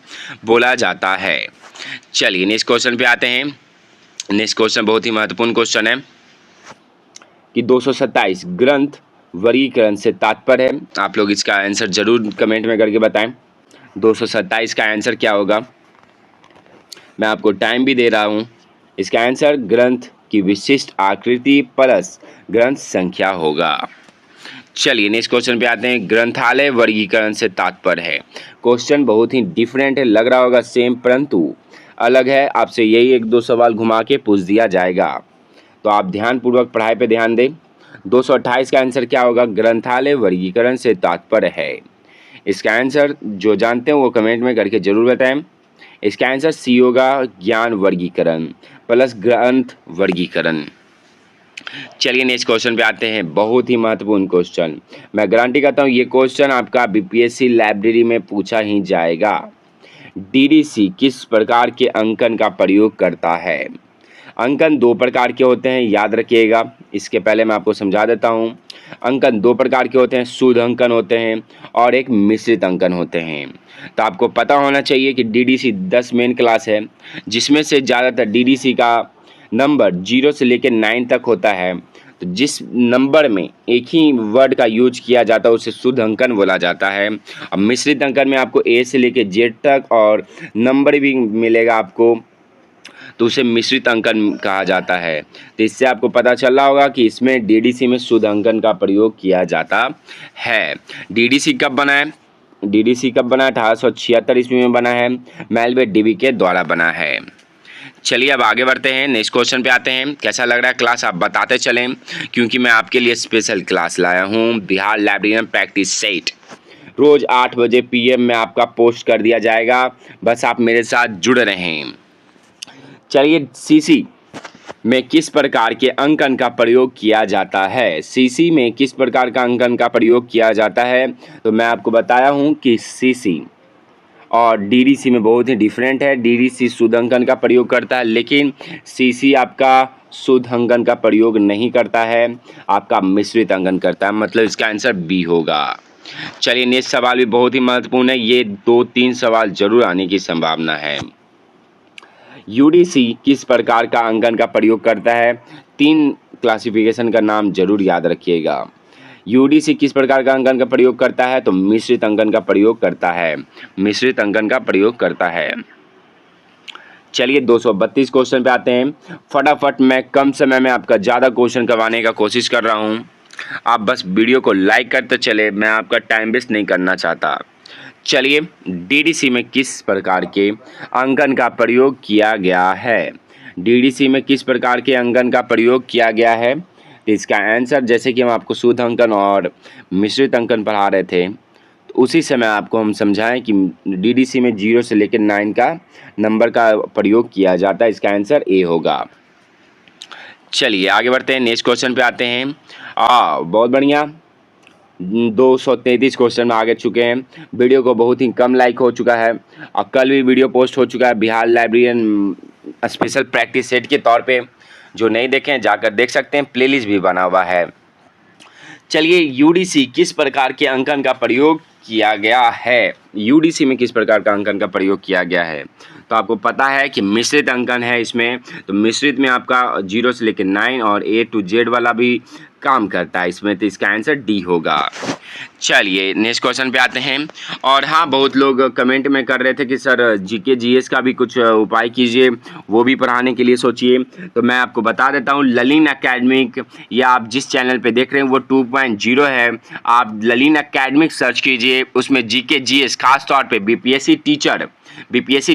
S1: बोला जाता है। चलिए नेक्स्ट क्वेश्चन पे आते हैं। नेक्स्ट क्वेश्चन बहुत ही महत्वपूर्ण क्वेश्चन है कि 227 ग्रंथ वर्गीकरण से तात्पर्य है। आप लोग इसका आंसर जरूर कमेंट में करके बताएं। 227 का आंसर क्या होगा? मैं आपको टाइम भी दे रहा हूँ। इसका आंसर ग्रंथ की विशिष्ट आकृति प्लस ग्रंथ संख्या होगा। चलिए नेक्स्ट क्वेश्चन पे आते हैं। ग्रंथालय वर्गीकरण से तात्पर्य है। क्वेश्चन बहुत ही डिफरेंट है, लग रहा होगा सेम, परंतु अलग है। आपसे यही एक दो सवाल घुमा के पूछ दिया जाएगा, तो आप ध्यानपूर्वक पढ़ाई पे ध्यान दें। 228 का आंसर क्या होगा? ग्रंथालय वर्गीकरण से तात्पर्य है। इसका आंसर जो जानते हैं वो कमेंट में करके जरूर बताएं। इसका आंसर सी होगा, ज्ञान वर्गीकरण प्लस ग्रंथ वर्गीकरण। चलिए नेक्स्ट क्वेश्चन पे आते हैं। बहुत ही महत्वपूर्ण क्वेश्चन, मैं गारंटी करता हूँ ये क्वेश्चन आपका बीपीएससी लाइब्रेरी में पूछा ही जाएगा। डीडीसी किस प्रकार के अंकन का प्रयोग करता है? अंकन दो प्रकार के होते हैं, याद रखिएगा। इसके पहले मैं आपको समझा देता हूँ। अंकन दो प्रकार के होते हैं, शुद्ध अंकन होते हैं और एक मिश्रित अंकन होते हैं। तो आपको पता होना चाहिए कि डीडीसी 10 मेन क्लास है, जिसमें से ज़्यादातर डीडीसी का नंबर 0 से लेकर 9 तक होता है। तो जिस नंबर में एक ही वर्ड का यूज किया जाता है उसे शुद्ध अंकन बोला जाता है। अब मिश्रित अंकन में आपको ए से लेकर जेड तक और नंबर भी मिलेगा आपको, तो उसे मिश्रित अंकन कहा जाता है। तो इससे आपको पता चल रहा होगा कि इसमें डीडीसी में शुद्ध अंकन का प्रयोग किया जाता है। डीडीसी कब बना है? डीडीसी कब बना? 1876 ईस्वी में बना है। मेलबे डीवी के द्वारा बना है। चलिए अब आगे बढ़ते हैं, नेक्स्ट क्वेश्चन पे आते हैं। कैसा लग रहा है क्लास आप बताते चलें, क्योंकि मैं आपके लिए स्पेशल क्लास लाया हूँ। बिहार लाइब्रेरियन प्रैक्टिस सेट रोज़ 8 बजे PM में आपका पोस्ट कर दिया जाएगा, बस आप मेरे साथ जुड़ रहें। चलिए सीसी में किस प्रकार के अंकन का प्रयोग किया जाता है? सीसी में किस प्रकार का अंकन का प्रयोग किया जाता है? तो मैं आपको बताया हूँ कि सीसी और डीडीसी में बहुत ही डिफरेंट है। डीडीसी शुद्ध अंकन का प्रयोग करता है, लेकिन सीसी आपका शुद्ध अंकन का प्रयोग नहीं करता है, आपका मिश्रित अंकन करता है। मतलब इसका आंसर बी होगा। चलिए नेक्स्ट सवाल भी बहुत ही महत्वपूर्ण है, ये 2-3 सवाल जरूर आने की संभावना है। यूडीसी किस प्रकार का अंकन का प्रयोग करता है? 3 क्लासिफिकेशन का नाम जरूर याद रखिएगा। यूडीसी किस प्रकार का अंकन का प्रयोग करता है? तो मिश्रित अंकन का प्रयोग करता है, मिश्रित अंकन का प्रयोग करता है। चलिए 232 क्वेश्चन पे आते हैं। फटाफट मैं कम समय में आपका ज़्यादा क्वेश्चन करवाने का कोशिश कर रहा हूँ, आप बस वीडियो को लाइक करते चले, मैं आपका टाइम वेस्ट नहीं करना चाहता। चलिए डीडीसी में किस प्रकार के अंकन का प्रयोग किया गया है? डीडीसी में किस प्रकार के अंकन का प्रयोग किया गया है? तो इसका आंसर, जैसे कि हम आपको शुद्ध अंकन और मिश्रित अंकन पढ़ा रहे थे, तो उसी समय आपको हम समझाएं कि डीडीसी में 0 से लेकर 9 का नंबर का प्रयोग किया जाता है। इसका आंसर ए होगा। चलिए आगे बढ़ते हैं, नेक्स्ट क्वेश्चन पे आते हैं। बहुत बढ़िया, 233 क्वेश्चन में आगे चुके हैं। वीडियो को बहुत ही कम लाइक हो चुका है और कल भी वीडियो पोस्ट हो चुका है Bihar librarian special practice set के तौर पे। जो नहीं देखे हैं जाकर देख सकते हैं, प्लेलिस्ट भी बना हुआ है। चलिए यूडीसी किस प्रकार के अंकन का प्रयोग किया गया है? यूडीसी में किस प्रकार का अंकन का प्रयोग किया गया है? तो आपको पता है कि मिश्रित अंकन है इसमें। तो मिश्रित में आपका 0 से लेकर 9 और A to Z वाला भी काम करता है इसमें, तो इसका आंसर डी होगा। चलिए नेक्स्ट क्वेश्चन पे आते हैं। और हाँ, बहुत लोग कमेंट में कर रहे थे कि सर जीके जीएस का भी कुछ उपाय कीजिए, वो भी पढ़ाने के लिए सोचिए। तो मैं आपको बता देता हूँ, ललिन एकेडमिक, या आप जिस चैनल पे देख रहे हैं वो 2.0 है, आप ललिन एकेडमिक सर्च कीजिए। उसमें जीके जीएस खास तौर पे बीपीएससी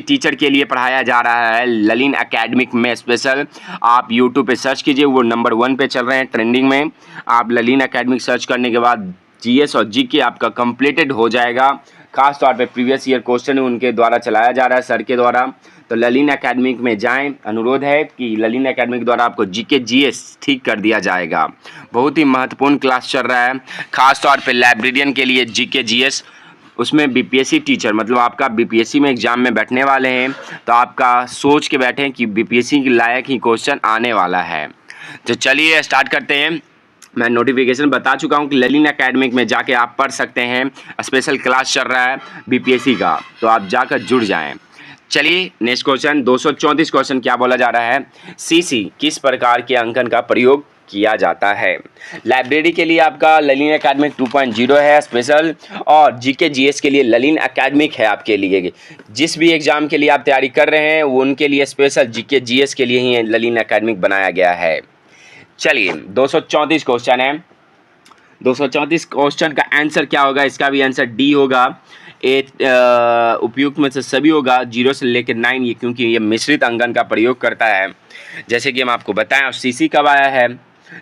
S1: टीचर के लिए पढ़ाया जा रहा है ललिन एकेडमिक में स्पेशल। आप यूट्यूब पे सर्च कीजिए, वो नंबर 1 पे चल रहे हैं ट्रेंडिंग में। आप ललिन एकेडमिक सर्च करने के बाद जीएस और जीके आपका कंप्लीटेड हो जाएगा। खास तौर पे प्रीवियस ईयर क्वेश्चन उनके द्वारा चलाया जा रहा है, सर के द्वारा। तो ललिन एकेडमिक में जाएं, अनुरोध है कि ललिन एकेडमिक द्वारा आपको जीके जीएस ठीक कर दिया जाएगा। बहुत ही महत्वपूर्ण क्लास चल रहा है, खास तौर पे लाइब्रेरियन के लिए जीके जीएस। उसमें बीपीएससी टीचर, मतलब आपका बीपीएससी में एग्जाम में बैठने वाले हैं, तो आपका सोच के बैठें कि बीपीएससी के लायक ही क्वेश्चन आने वाला है। तो चलिए स्टार्ट करते हैं। मैं नोटिफिकेशन बता चुका हूं कि ललिन एकेडमिक में जाके आप पढ़ सकते हैं, स्पेशल क्लास चल रहा है बीपीएससी का, तो आप जाकर जुड़ जाएं। चलिए नेक्स्ट क्वेश्चन 234 क्वेश्चन क्या बोला जा रहा है? सीसी किस प्रकार के अंकन का प्रयोग किया जाता है। लाइब्रेरी के लिए आपका ललिन एकेडमिक 2.0 है स्पेशल, और जीके जीएस के लिए ललिन एकेडमिक है आपके लिए। जिस भी एग्ज़ाम के लिए आप तैयारी कर रहे हैं वो उनके लिए स्पेशल जीके जीएस के लिए ही ललिन एकेडमिक बनाया गया है। चलिए 234 क्वेश्चन है। 234 क्वेश्चन का आंसर क्या होगा? इसका भी आंसर डी होगा। उपयुक्त में से सभी होगा 0 से लेकर 9, ये क्योंकि ये मिश्रित अंकन का प्रयोग करता है। जैसे कि हम आपको बताएं, और सीसी कब आया है?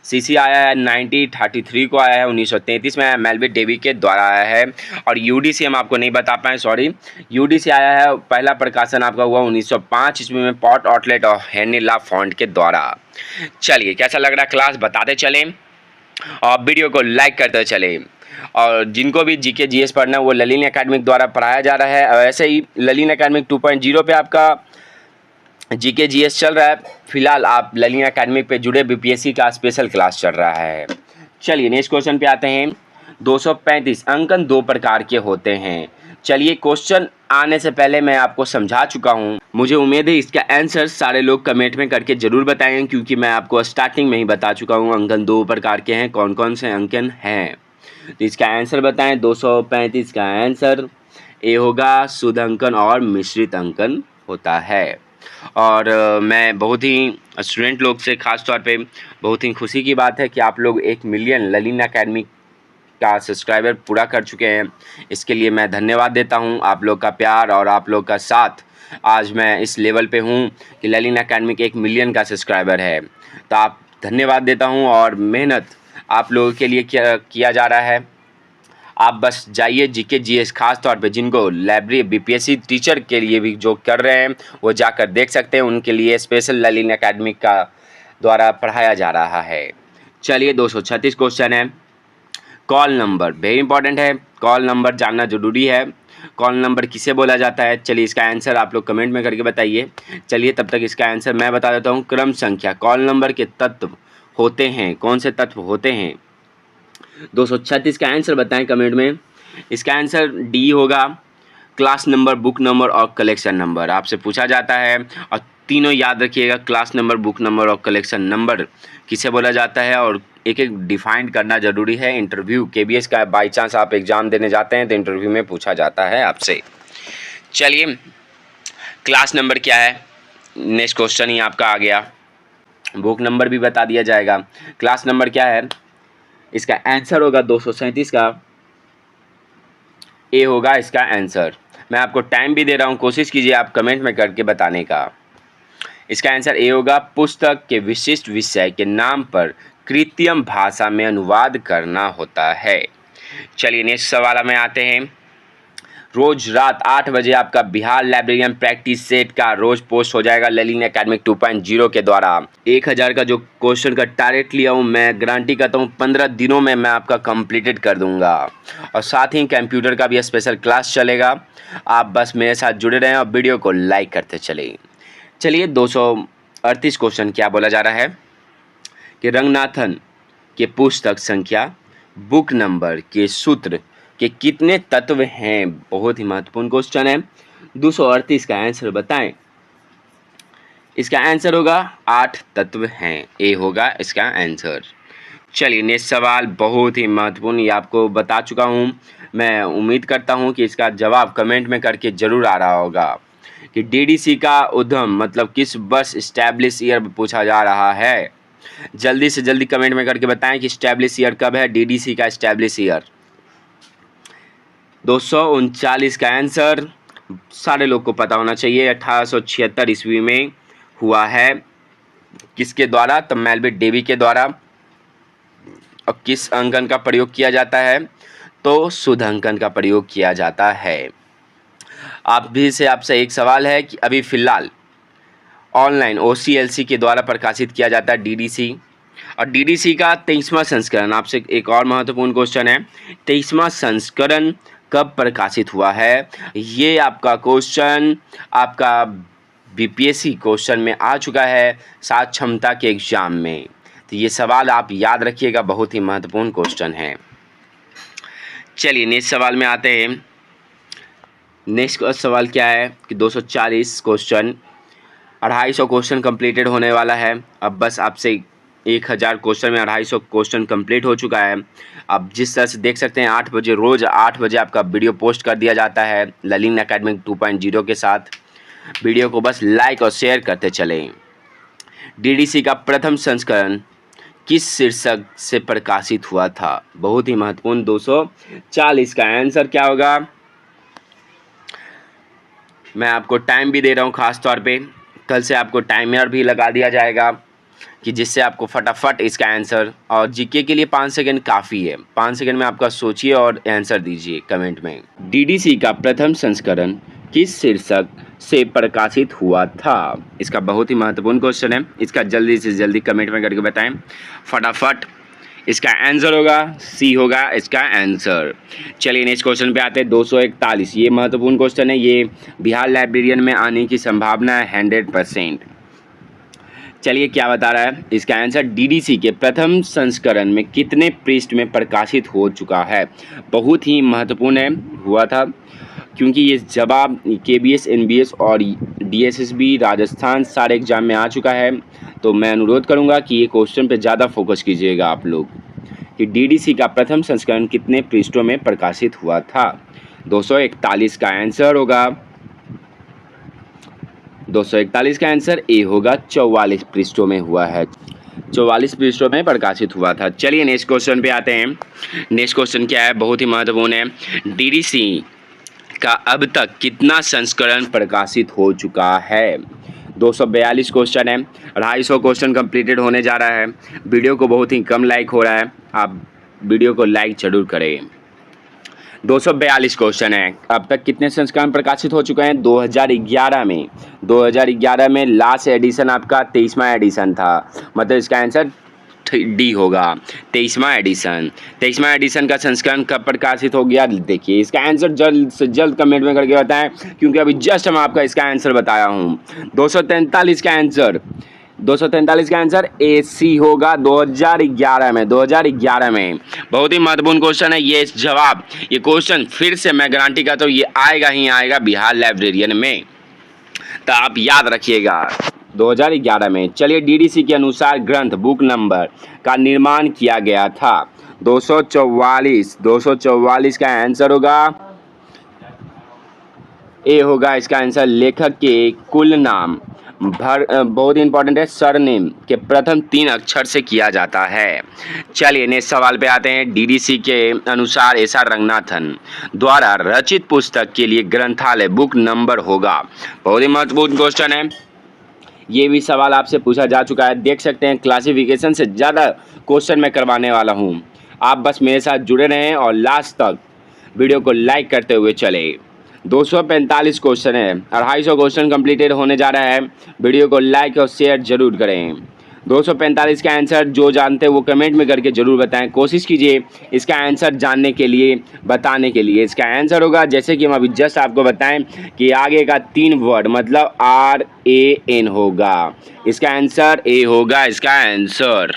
S1: सीसी आया है 1933 को आया है, 1933 में आया, मेलविन डेवी के द्वारा आया है। और यूडीसी हम आपको नहीं बता पाए, सॉरी। यूडीसी आया है, पहला प्रकाशन आपका हुआ 1905 ईस्वी में पॉट आउटलेट और हेनरी ला फॉन्ट के द्वारा। चलिए कैसा लग रहा क्लास बताते चलें और वीडियो को लाइक करते चले। और जिनको भी जीके जीएस पढ़ना है वो ललिन एकेडमिक द्वारा पढ़ाया जा रहा है। और ऐसे ही ललिन एकेडमिक 2.0 पे आपका जीके जीएस चल रहा है। फिलहाल आप ललिन एकेडमिक पे जुड़े, बीपीएससी का स्पेशल क्लास चल रहा है। चलिए नेक्स्ट क्वेश्चन पे आते हैं। 235 अंकन 2 प्रकार के होते हैं। चलिए क्वेश्चन आने से पहले मैं आपको समझा चुका हूँ, मुझे उम्मीद है इसका आंसर सारे लोग कमेंट में करके ज़रूर बताएंगे, क्योंकि मैं आपको स्टार्टिंग में ही बता चुका हूँ अंकन 2 प्रकार के हैं। कौन कौन से अंकन हैं तो इसका आंसर बताएं। 235 का आंसर ए होगा, शुद्ध अंकन और मिश्रित अंकन होता है। और मैं बहुत ही स्टूडेंट लोग से खास तौर पे बहुत ही खुशी की बात है कि आप लोग 1 मिलियन ललिन एकेडमी का सब्सक्राइबर पूरा कर चुके हैं। इसके लिए मैं धन्यवाद देता हूं। आप लोग का प्यार और आप लोग का साथ आज मैं इस लेवल पे हूं कि ललिन एकेडमी के 1 मिलियन का सब्सक्राइबर है। तो आप धन्यवाद देता हूं, और मेहनत आप लोगों के लिए किया जा रहा है। आप बस जाइए जीके जीएस, खास तौर पे जिनको लाइब्रेरी बीपीएससी टीचर के लिए भी जो कर रहे हैं वो जाकर देख सकते हैं। उनके लिए स्पेशल ललिन एकेडमी का द्वारा पढ़ाया जा रहा है। चलिए 236 क्वेश्चन है। कॉल नंबर वेरी इंपॉर्टेंट है, कॉल नंबर जानना जरूरी है। कॉल नंबर किसे बोला जाता है? चलिए इसका आंसर आप लोग कमेंट में करके बताइए। चलिए तब तक इसका आंसर मैं बता देता हूँ। क्रम संख्या कॉल नंबर के तत्व होते हैं। कौन से तत्व होते हैं? 236 का आंसर बताएं कमेंट में। इसका आंसर डी होगा, क्लास नंबर, बुक नंबर और कलेक्शन नंबर आपसे पूछा जाता है। और तीनों याद रखिएगा, क्लास नंबर, बुक नंबर और कलेक्शन नंबर किसे बोला जाता है, और एक एक डिफाइन करना ज़रूरी है। इंटरव्यू केबीएस का बाई चांस आप एग्ज़ाम देने जाते हैं तो इंटरव्यू में पूछा जाता है आपसे। चलिए क्लास नंबर क्या है? नेक्स्ट क्वेश्चन ही आपका आ गया। बुक नंबर भी बता दिया जाएगा। क्लास नंबर क्या है? इसका आंसर होगा 237 का ए होगा इसका आंसर। मैं आपको टाइम भी दे रहा हूँ, कोशिश कीजिए आप कमेंट में करके बताने का। इसका आंसर ए होगा, पुस्तक के विशिष्ट विषय के नाम पर कृत्रिम भाषा में अनुवाद करना होता है। चलिए नेक्स्ट सवाल में आते हैं। रोज रात 8 बजे आपका बिहार लाइब्रेरियन प्रैक्टिस सेट का रोज पोस्ट हो जाएगा ललिन एकेडमिक 2.0 के द्वारा। 1000 का जो क्वेश्चन का टारगेट लिया हूँ, मैं गारंटी करता हूँ 15 दिनों में मैं आपका कंप्लीटेड कर दूंगा। और साथ ही कंप्यूटर का भी स्पेशल क्लास चलेगा। आप बस मेरे साथ जुड़े रहें और वीडियो को लाइक करते चले। चलिए 238 क्वेश्चन क्या बोला जा रहा है कि रंगनाथन के पुस्तक संख्या, बुक नंबर के सूत्र के कितने तत्व हैं? बहुत ही महत्वपूर्ण क्वेश्चन है। 238 का आंसर बताएं। इसका आंसर होगा 8 तत्व हैं। ए होगा इसका आंसर। चलिए नेक्स्ट सवाल बहुत ही महत्वपूर्ण, ये आपको बता चुका हूं। मैं उम्मीद करता हूं कि इसका जवाब कमेंट में करके जरूर आ रहा होगा कि डीडीसी का उद्गम मतलब किस वर्ष इस्टेब्लिश ईयर पूछा जा रहा है। जल्दी से जल्दी कमेंट में करके बताएं कि इस्टेब्लिश ईयर कब है, डीडीसी का इस्टेब्लिश ईयर। 239 का आंसर सारे लोग को पता होना चाहिए। 1876 ईस्वी में हुआ है। किसके द्वारा? तो मेलविन डेवी के द्वारा। और किस अंकन का प्रयोग किया जाता है? तो शुद्ध अंकन का प्रयोग किया जाता है। आप भी से आपसे एक सवाल है कि अभी फ़िलहाल ऑनलाइन OCLC के द्वारा प्रकाशित किया जाता है डीडीसी, और डीडीसी का 23वां संस्करण, आपसे एक और महत्वपूर्ण क्वेश्चन है, 23वां संस्करण कब प्रकाशित हुआ है? ये आपका क्वेश्चन आपका बीपीएससी क्वेश्चन में आ चुका है सात क्षमता के एग्जाम में। तो ये सवाल आप याद रखिएगा, बहुत ही महत्वपूर्ण क्वेश्चन है। चलिए नेक्स्ट सवाल में आते हैं। नेक्स्ट सवाल क्या है कि 240 क्वेश्चन, 250 क्वेश्चन कंप्लीटेड होने वाला है। अब बस आपसे 1000 क्वेश्चन में 250 क्वेश्चन कंप्लीट हो चुका है। अब जिस तरह से देख सकते हैं 8 बजे रोज़ 8 बजे आपका वीडियो पोस्ट कर दिया जाता है ललिन एकेडमिक 2.0 के साथ। वीडियो को बस लाइक और शेयर करते चलें। डीडीसी का प्रथम संस्करण किस शीर्षक से प्रकाशित हुआ था? बहुत ही महत्वपूर्ण 240 का आंसर क्या होगा? मैं आपको टाइम भी दे रहा हूँ, ख़ास तौर पे कल से आपको टाइमर भी लगा दिया जाएगा कि जिससे आपको फटाफट इसका आंसर, और जीके के लिए 5 सेकंड काफ़ी है। 5 सेकंड में आपका सोचिए और आंसर दीजिए कमेंट में। डीडीसी का प्रथम संस्करण किस शीर्षक से प्रकाशित हुआ था? इसका बहुत ही महत्वपूर्ण क्वेश्चन है, इसका जल्दी से जल्दी कमेंट में करके बताएं फटाफट। इसका आंसर होगा सी होगा इसका आंसर। चलिए नेक्स्ट क्वेश्चन पे आते हैं। 241, ये महत्वपूर्ण क्वेश्चन है, ये बिहार लाइब्रेरियन में आने की संभावना है 100%। चलिए क्या बता रहा है इसका आंसर? डीडीसी के प्रथम संस्करण में कितने पृष्ठ में प्रकाशित हो चुका है? बहुत ही महत्वपूर्ण है, हुआ था, क्योंकि ये जवाब केबीएस, एनबीएस और डीएसएसबी राजस्थान सारे एग्जाम में आ चुका है। तो मैं अनुरोध करूंगा कि ये क्वेश्चन पे ज़्यादा फोकस कीजिएगा आप लोग कि डीडीसी का प्रथम संस्करण कितने पृष्ठों में प्रकाशित हुआ था। 241 का आंसर होगा, 241 का आंसर ए होगा, 44 पृष्ठों में हुआ है, 44 पृष्ठों में प्रकाशित हुआ था। चलिए नेक्स्ट क्वेश्चन पे आते हैं। नेक्स्ट क्वेश्चन क्या है? बहुत ही महत्वपूर्ण है। डीडीसी का अब तक कितना संस्करण प्रकाशित हो चुका है? 242 क्वेश्चन है, 250 क्वेश्चन कंप्लीटेड होने जा रहा है। वीडियो को बहुत ही कम लाइक हो रहा है, आप वीडियो को लाइक जरूर करें। 242 क्वेश्चन है, अब तक कितने संस्करण प्रकाशित हो चुके हैं? 2011 में लास्ट एडिशन आपका 23वां एडिशन था, मतलब इसका आंसर डी होगा, 23वां एडिशन। 23वां एडिशन का संस्करण कब प्रकाशित हो गया? देखिए इसका आंसर जल्द से जल्द कमेंट में करके बताएं, क्योंकि अभी जस्ट हम आपका इसका आंसर बताया हूँ। 243 का आंसर, 243 का आंसर ए सी होगा, 2011 में। 2011 में बहुत ही महत्वपूर्ण क्वेश्चन है ये जवाब। ये क्वेश्चन फिर से मैं गारंटी करता हूँ ये आएगा ही आएगा बिहार लाइब्रेरियन में, तो आप याद रखिएगा 2011 में। चलिए डीडीसी के अनुसार ग्रंथ बुक नंबर का निर्माण किया गया था? 244 का आंसर होगा ए होगा इसका आंसर। लेखक के कुल नाम बहुत ही इंपॉर्टेंट है, सरनेम के प्रथम 3 अक्षर से किया जाता है। चलिए नेक्स्ट सवाल पे आते हैं। डीडीसी के अनुसार एस.आर. रंगनाथन द्वारा रचित पुस्तक के लिए ग्रंथालय बुक नंबर होगा? बहुत ही महत्वपूर्ण क्वेश्चन है, ये भी सवाल आपसे पूछा जा चुका है। देख सकते हैं क्लासिफिकेशन से ज़्यादा क्वेश्चन मैं करवाने वाला हूँ, आप बस मेरे साथ जुड़े रहें और लास्ट तक वीडियो को लाइक करते हुए चले। 245 क्वेश्चन है, 250 क्वेश्चन कंप्लीटेड होने जा रहा है। वीडियो को लाइक और शेयर जरूर करें। 245 का आंसर जो जानते हैं वो कमेंट में करके ज़रूर बताएं। कोशिश कीजिए इसका आंसर जानने के लिए, बताने के लिए। इसका आंसर होगा, जैसे कि हम अभी जस्ट आपको बताएं कि आगे का 3 वर्ड मतलब RAN होगा। इसका आंसर ए होगा इसका आंसर।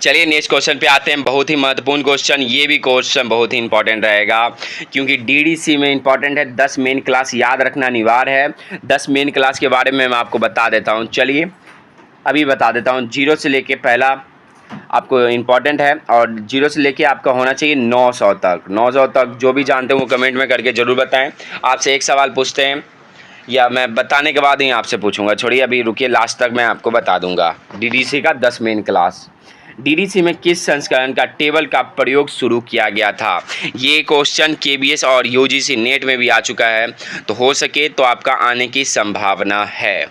S1: चलिए नेक्स्ट क्वेश्चन पे आते हैं। बहुत ही महत्वपूर्ण क्वेश्चन, ये भी क्वेश्चन बहुत ही इंपॉर्टेंट रहेगा, क्योंकि डीडीसी में इंपॉर्टेंट है। 10 मेन क्लास याद रखना अनिवार्य है। 10 मेन क्लास के बारे में मैं आपको बता देता हूँ। चलिए अभी बता देता हूँ। 0 से लेके पहला आपको इम्पॉर्टेंट है, और 0 से लेके आपका होना चाहिए 900 तक। 900 तक जो भी जानते हैं वो कमेंट में करके ज़रूर बताएं। आपसे एक सवाल पूछते हैं, या मैं बताने के बाद ही आपसे पूछूंगा। छोड़िए अभी रुकिए, लास्ट तक मैं आपको बता दूंगा। डीडीसी का 10 मेन क्लास। डीडीसी में किस संस्करण का टेबल का प्रयोग शुरू किया गया था? ये क्वेश्चन केबीएस और यूजीसी नेट में भी आ चुका है, तो हो सके तो आपका आने की संभावना है।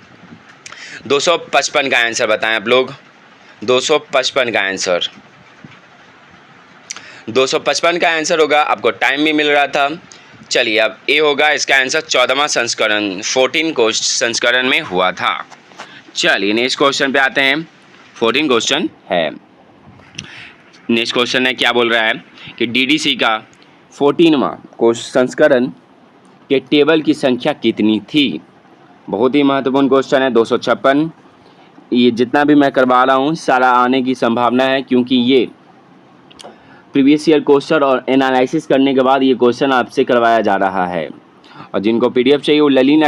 S1: 255 का आंसर बताएं आप लोग। 255 का आंसर, 255 का आंसर होगा। आपको टाइम भी मिल रहा था। चलिए अब ए होगा इसका आंसर। 14वां संस्करण 14 संस्करण में हुआ था। चलिए नेक्स्ट क्वेश्चन पे आते हैं। 14 क्वेश्चन है। नेक्स्ट क्वेश्चन है, क्या बोल रहा है कि डीडीसी का 14वां संस्करण के टेबल की संख्या कितनी थी? बहुत ही महत्वपूर्ण क्वेश्चन है। 256। ये जितना भी मैं करवा रहा हूँ सारा आने की संभावना है, क्योंकि ये प्रीवियस ईयर क्वेश्चन और एनालिसिस करने के बाद ये क्वेश्चन आपसे करवाया जा रहा है। और जिनको PDF चाहिए वो ललिन